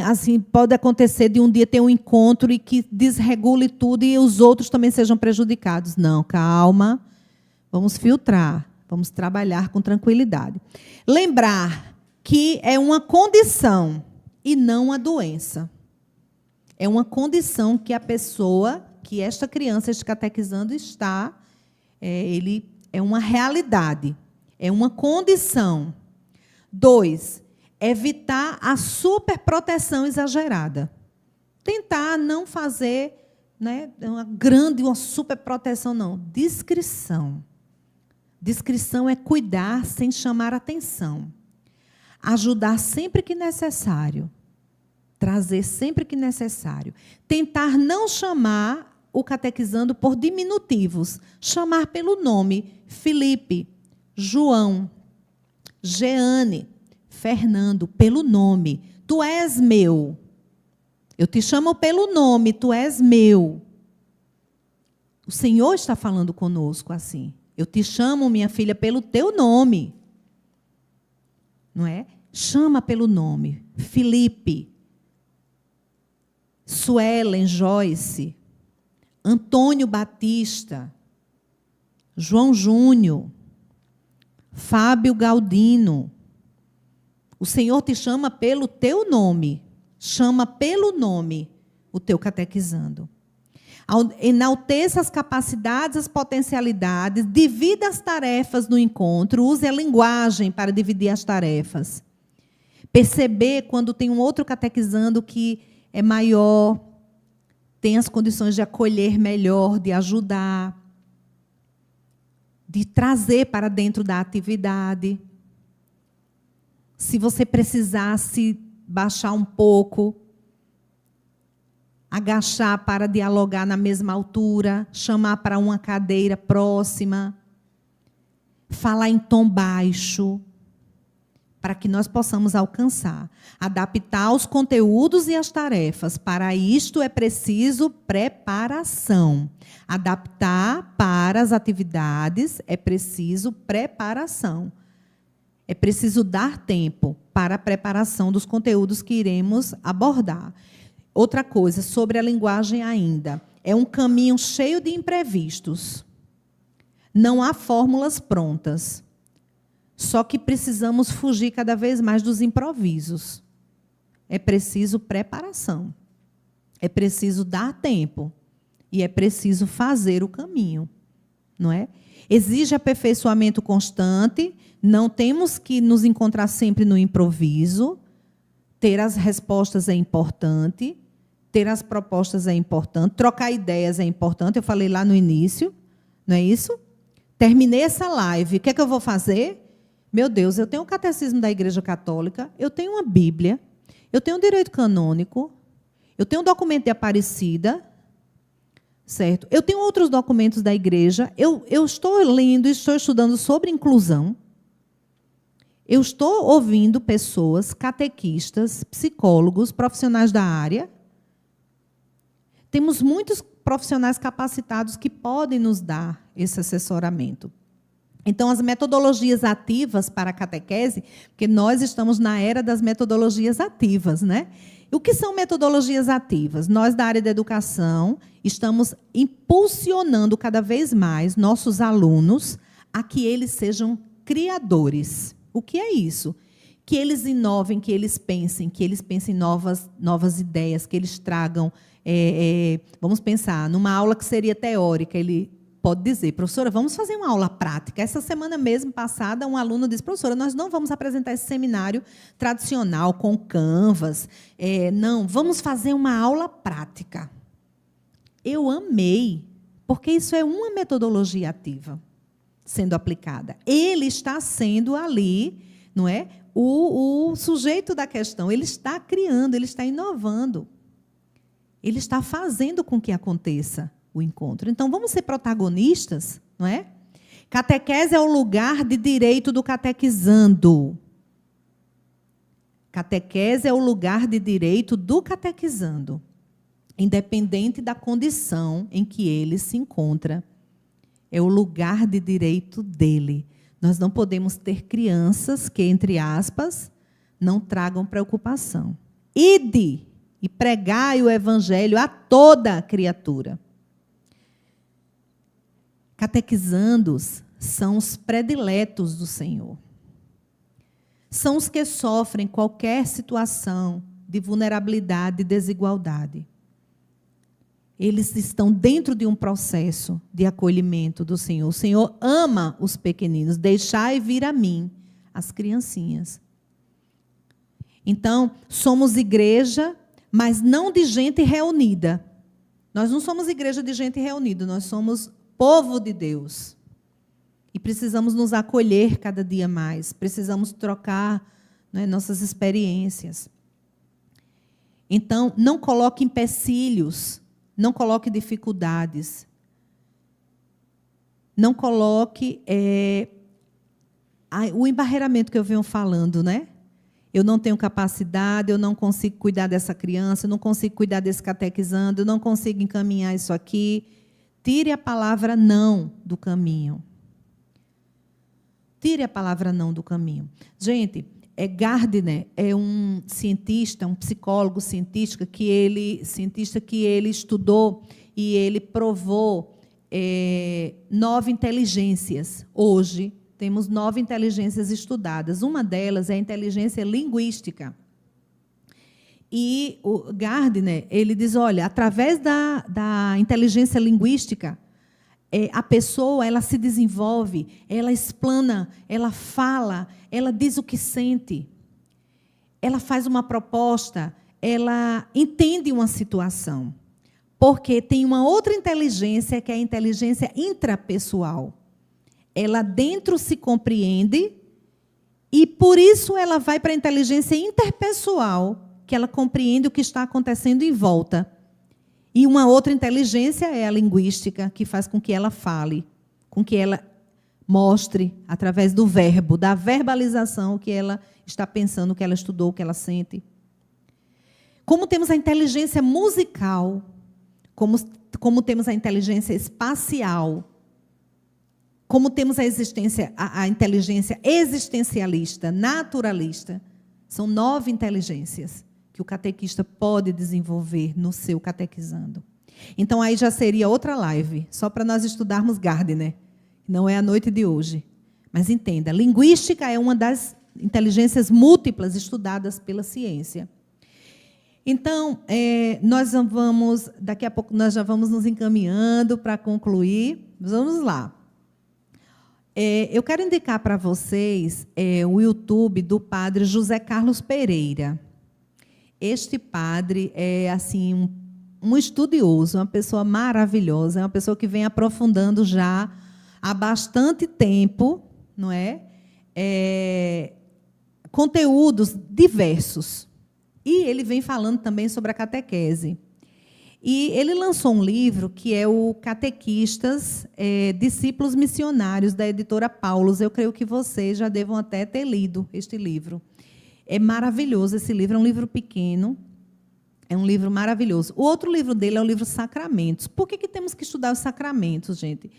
assim, pode acontecer de um dia ter um encontro e que desregule tudo e os outros também sejam prejudicados. Não, calma. Vamos filtrar, vamos trabalhar com tranquilidade. Lembrar que é uma condição e não uma doença. É uma condição que a pessoa, que esta criança, este catequizando está, ele é uma realidade, é uma condição. 2, evitar a superproteção exagerada. Tentar não fazer, né, uma superproteção, não. Discrição. Discrição é cuidar sem chamar atenção. Ajudar sempre que necessário. Trazer sempre que necessário. Tentar não chamar o catequizando por diminutivos. Chamar pelo nome. Felipe, João, Jeane, Fernando, pelo nome. Tu és meu. Eu te chamo pelo nome, tu és meu. O Senhor está falando conosco assim. Eu te chamo, minha filha, pelo teu nome. Não é? Chama pelo nome. Felipe, Suelen Joyce, Antônio Batista, João Júnior, Fábio Galdino. O Senhor te chama pelo teu nome. Chama pelo nome o teu catequizando. Enalteça as capacidades, as potencialidades, divida as tarefas no encontro, use a linguagem para dividir as tarefas. Perceber quando tem um outro catequizando que é maior, tem as condições de acolher melhor, de ajudar, de trazer para dentro da atividade. Se você precisasse baixar um pouco, agachar para dialogar na mesma altura, chamar para uma cadeira próxima, falar em tom baixo, para que nós possamos alcançar. Adaptar os conteúdos e as tarefas. Para isto é preciso preparação. Adaptar para as atividades é preciso preparação. É preciso dar tempo para a preparação dos conteúdos que iremos abordar. Outra coisa, sobre a linguagem ainda. É um caminho cheio de imprevistos. Não há fórmulas prontas. Só que precisamos fugir cada vez mais dos improvisos. É preciso preparação. É preciso dar tempo. E é preciso fazer o caminho. Não é? Exige aperfeiçoamento constante. Não temos que nos encontrar sempre no improviso. Ter as respostas é importante. Ter as propostas é importante. Trocar ideias é importante. Eu falei lá no início. Não é isso? Terminei essa live. O que é que eu vou fazer? Meu Deus, eu tenho o catecismo da Igreja Católica, eu tenho uma Bíblia, eu tenho o direito canônico, eu tenho um documento de Aparecida, certo? Eu tenho outros documentos da Igreja, eu estou lendo e estou estudando sobre inclusão, eu estou ouvindo pessoas, catequistas, psicólogos, profissionais da área. Temos muitos profissionais capacitados que podem nos dar esse assessoramento. Então, as metodologias ativas para a catequese, porque nós estamos na era das metodologias ativas, né? O que são metodologias ativas? Nós, da área da educação, estamos impulsionando cada vez mais nossos alunos a que eles sejam criadores. O que é isso? Que eles inovem, que eles pensem novas ideias, que eles tragam... vamos pensar, numa aula que seria teórica, ele... pode dizer, professora, vamos fazer uma aula prática. Essa semana mesmo passada, um aluno disse, professora, nós não vamos apresentar esse seminário tradicional com Canvas. Não, vamos fazer uma aula prática. Eu amei, porque isso é uma metodologia ativa sendo aplicada. Ele está sendo ali, não é? O sujeito da questão, ele está criando, ele está inovando. Ele está fazendo com que aconteça o encontro. Então, vamos ser protagonistas, não é? Catequese é o lugar de direito do catequizando. Catequese é o lugar de direito do catequizando, independente da condição em que ele se encontra. É o lugar de direito dele. Nós não podemos ter crianças que, entre aspas, não tragam preocupação. Ide e pregai o evangelho a toda criatura. Catequizandos são os prediletos do Senhor. São os que sofrem qualquer situação de vulnerabilidade e desigualdade. Eles estão dentro de um processo de acolhimento do Senhor. O Senhor ama os pequeninos. Deixai vir a mim as criancinhas. Então, somos igreja, mas não de gente reunida. Nós não somos igreja de gente reunida, nós somos povo de Deus. E precisamos nos acolher cada dia mais. Precisamos trocar, né, nossas experiências. Então, não coloque empecilhos, não coloque dificuldades. Não coloque o embarreiramento que eu venho falando, né? Eu não tenho capacidade, eu não consigo cuidar dessa criança, eu não consigo cuidar desse catequizando, eu não consigo encaminhar isso aqui. Tire a palavra não do caminho. Tire a palavra não do caminho. Gente, Gardner é um cientista, um psicólogo cientista que ele estudou e ele provou 9 inteligências. Hoje, temos 9 inteligências estudadas. Uma delas é a inteligência linguística. E o Gardner, ele diz, olha, através da inteligência linguística, a pessoa ela se desenvolve, ela explana, ela fala, ela diz o que sente, ela faz uma proposta, ela entende uma situação. Porque tem uma outra inteligência, que é a inteligência intrapessoal. Ela dentro se compreende e, por isso, ela vai para a inteligência interpessoal, que ela compreende o que está acontecendo em volta. E uma outra inteligência é a linguística, que faz com que ela fale, com que ela mostre, através do verbo, da verbalização, o que ela está pensando, o que ela estudou, o que ela sente. Como temos a inteligência musical, como temos a inteligência espacial, como temos a inteligência existencialista, naturalista. São 9 inteligências que o catequista pode desenvolver no seu catequizando. Então, aí já seria outra live, só para nós estudarmos Gardner. Não é a noite de hoje. Mas entenda, linguística é uma das inteligências múltiplas estudadas pela ciência. Então, daqui a pouco nós já vamos nos encaminhando para concluir. Vamos lá. Eu quero indicar para vocês o YouTube do padre José Carlos Pereira. Este padre é assim um estudioso, uma pessoa maravilhosa, é uma pessoa que vem aprofundando já há bastante tempo, não é? Conteúdos diversos. E ele vem falando também sobre a catequese. E ele lançou um livro que é o Catequistas, Discípulos Missionários, da editora Paulus. Eu creio que vocês já devam até ter lido este livro. É maravilhoso esse livro, é um livro pequeno, é um livro maravilhoso. O outro livro dele é o livro Sacramentos. Por que temos que estudar os sacramentos, gente?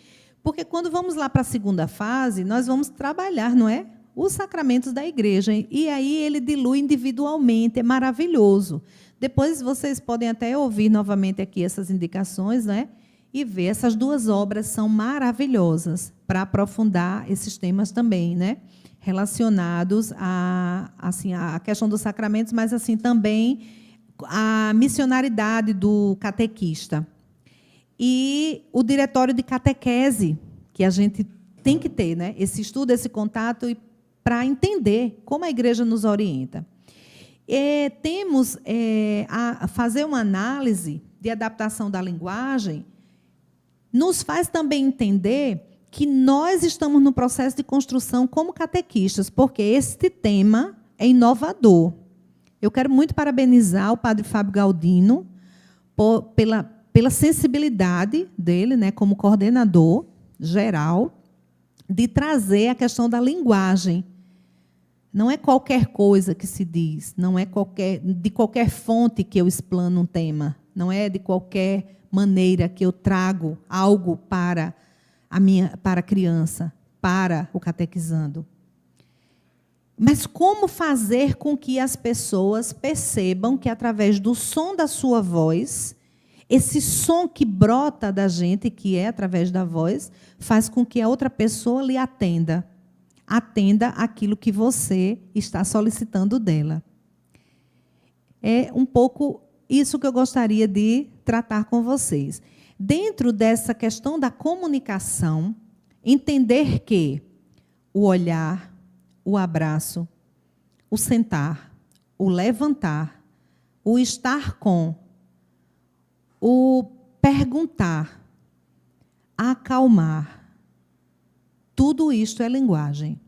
Porque quando vamos lá para a segunda fase, nós vamos trabalhar, não é? Os sacramentos da igreja. E aí ele dilui individualmente, é maravilhoso. Depois vocês podem até ouvir novamente aqui essas indicações, né? E ver, essas 2 obras são maravilhosas para aprofundar esses temas também, né? Relacionados à questão dos sacramentos, mas assim também a missionaridade do catequista. E o diretório de catequese, que a gente tem que ter, né? Esse estudo, esse contato, para entender como a igreja nos orienta. Temos a fazer uma análise de adaptação da linguagem, nos faz também entender que nós estamos no processo de construção como catequistas, porque este tema é inovador. Eu quero muito parabenizar o padre Fábio Galdino pela sensibilidade dele, né, como coordenador geral, de trazer a questão da linguagem. Não é qualquer coisa que se diz, não é de qualquer fonte que eu explano um tema, não é de qualquer maneira que eu trago algo para a criança, para o catequizando. Mas como fazer com que as pessoas percebam que, através do som da sua voz, esse som que brota da gente, que é através da voz, faz com que a outra pessoa lhe atenda aquilo que você está solicitando dela. É um pouco isso que eu gostaria de tratar com vocês. Dentro dessa questão da comunicação, entender que o olhar, o abraço, o sentar, o levantar, o estar com, o perguntar, acalmar, tudo isto é linguagem.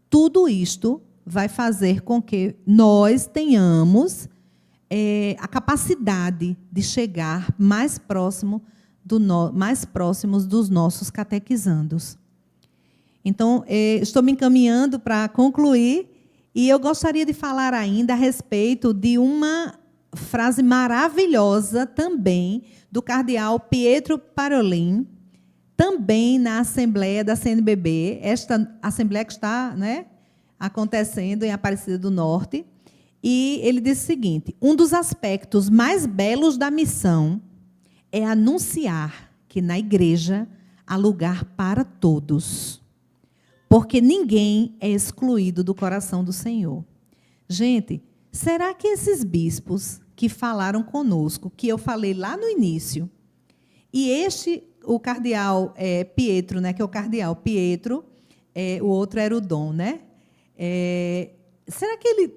Tudo isto vai fazer com que nós tenhamos a capacidade de chegar mais próximos dos nossos catequizandos. Então, estou me encaminhando para concluir, e eu gostaria de falar ainda a respeito de uma frase maravilhosa também do cardeal Pietro Parolin, também na Assembleia da CNBB, esta Assembleia que está, né, acontecendo em Aparecida do Norte. E ele disse o seguinte: um dos aspectos mais belos da missão é anunciar que na igreja há lugar para todos, porque ninguém é excluído do coração do Senhor. Gente, será que esses bispos que falaram conosco, que eu falei lá no início, e o cardeal Pietro, né, que é o cardeal Pietro, o outro era o Dom, né? Será que ele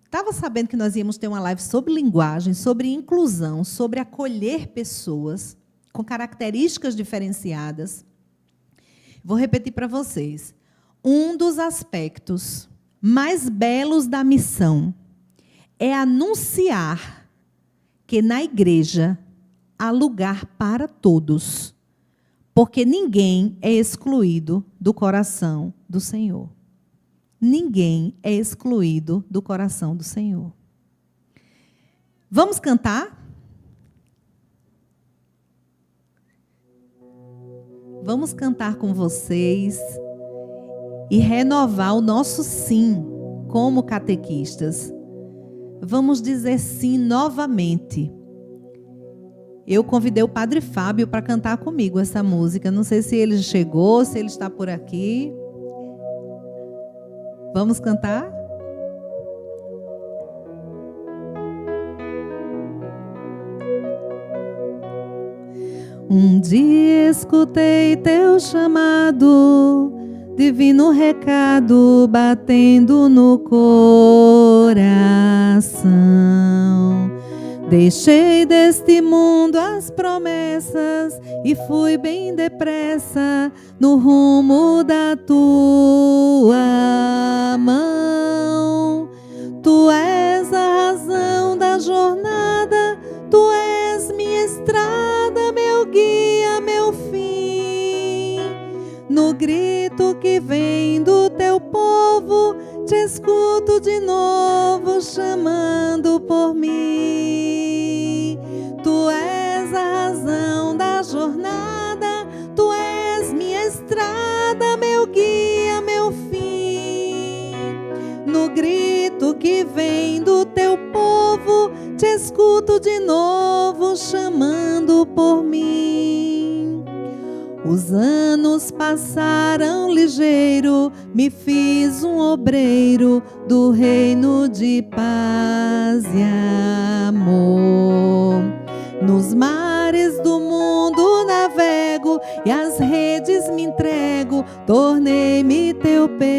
estava sabendo que nós íamos ter uma live sobre linguagem, sobre inclusão, sobre acolher pessoas com características diferenciadas? Vou repetir para vocês. Um dos aspectos mais belos da missão é anunciar que na igreja há lugar para todos, porque ninguém é excluído do coração do Senhor. Ninguém é excluído do coração do Senhor. Vamos cantar? Vamos cantar com vocês e renovar o nosso sim como catequistas. Vamos dizer sim novamente. Eu convidei o Padre Fábio para cantar comigo essa música. Não sei se ele chegou, se ele está por aqui. Vamos cantar? Um dia escutei teu chamado, divino recado batendo no coração. Deixei deste mundo as promessas e fui bem depressa no rumo da tua mão. Tu és a razão da jornada, tu és minha estrada, meu guia, meu fim. No grito que vem do teu povo, te escuto de novo chamando por mim. Tu és a razão da jornada, tu és minha estrada, meu guia, meu fim. No grito que vem do teu povo, te escuto de novo chamando por mim. Os anos passaram ligeiro, me fiz um obreiro do reino de paz e amor. Nos mares do mundo navego e as redes me entrego, tornei-me teu pescador.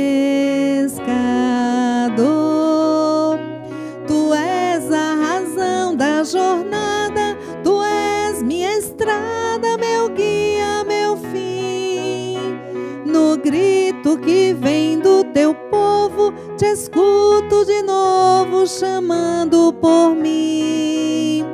Tu és a razão da jornada, tu és minha estrada, meu guia, meu fim. No grito que vem do teu povo, te escuto de novo chamando por mim.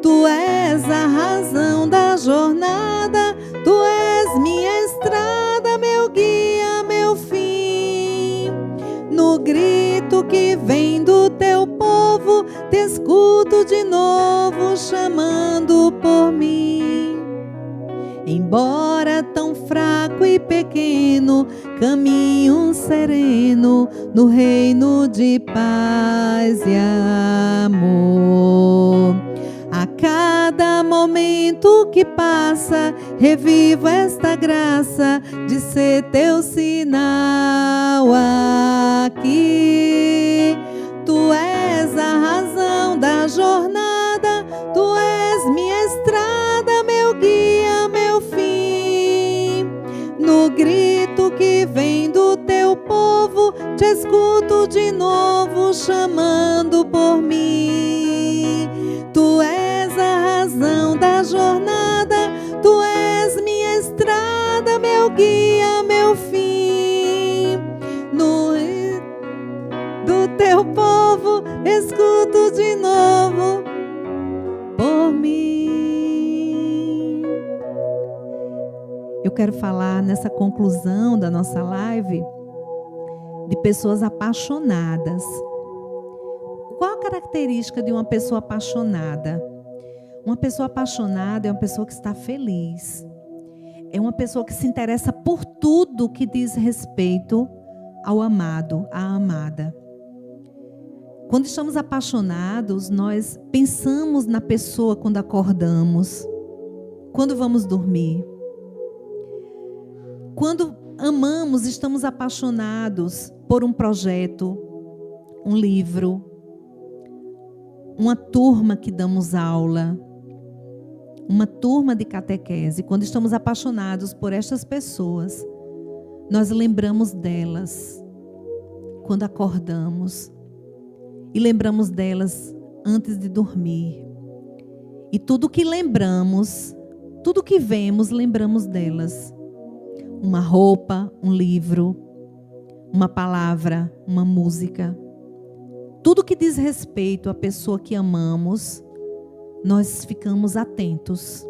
Tu és a razão da jornada, tu és minha estrada, meu guia, meu fim. No grito que vem do teu povo, te escuto de novo chamando por mim. Embora tão fraco e pequeno, caminho sereno no reino de paz e amor. A cada momento que passa, revivo esta graça de ser teu sinal aqui. Tu és a razão da jornada, tu és minha estrada, meu guia, meu fim. No grito que vem do teu povo, te escuto de novo chamando por mim. Tu és a razão da jornada, tu és minha estrada, meu guia, meu fim. No do teu povo, escuto de novo por mim. Eu quero falar nessa conclusão da nossa live de pessoas apaixonadas. Qual a característica de uma pessoa apaixonada? Uma pessoa apaixonada é uma pessoa que está feliz. É uma pessoa que se interessa por tudo que diz respeito ao amado, à amada. Quando estamos apaixonados, nós pensamos na pessoa quando acordamos, quando vamos dormir. Quando amamos, estamos apaixonados por um projeto, um livro, uma turma que damos aula, uma turma de catequese. Quando estamos apaixonados por estas pessoas, nós lembramos delas quando acordamos e lembramos delas antes de dormir. E tudo que lembramos, tudo que vemos, lembramos delas. Uma roupa, um livro, uma palavra, uma música. Tudo que diz respeito à pessoa que amamos, nós ficamos atentos.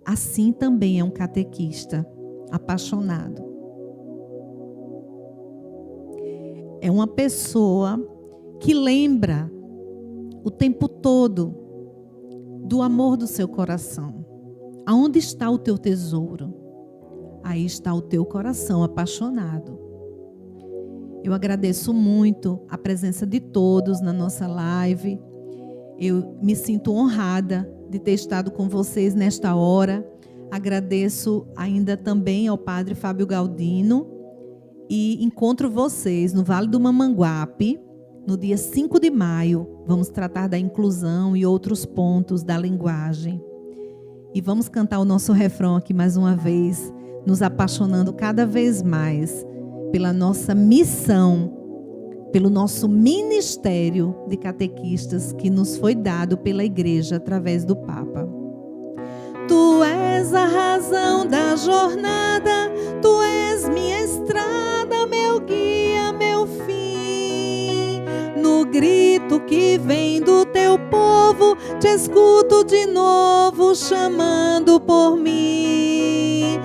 Assim também é um catequista apaixonado. É uma pessoa que lembra o tempo todo do amor do seu coração. Aonde está o teu tesouro? Aí está o teu coração apaixonado. Eu agradeço muito a presença de todos na nossa live. Eu me sinto honrada de ter estado com vocês nesta hora. Agradeço ainda também ao Padre Fábio Galdino. E encontro vocês no Vale do Mamanguape, no dia 5 de maio. Vamos tratar da inclusão e outros pontos da linguagem. E vamos cantar o nosso refrão aqui mais uma vez, nos apaixonando cada vez mais pela nossa missão, pelo nosso ministério de catequistas que nos foi dado pela Igreja através do Papa. Tu és a razão da jornada, tu és minha estrada, meu guia, meu fim. No grito que vem do teu povo, te escuto de novo chamando por mim.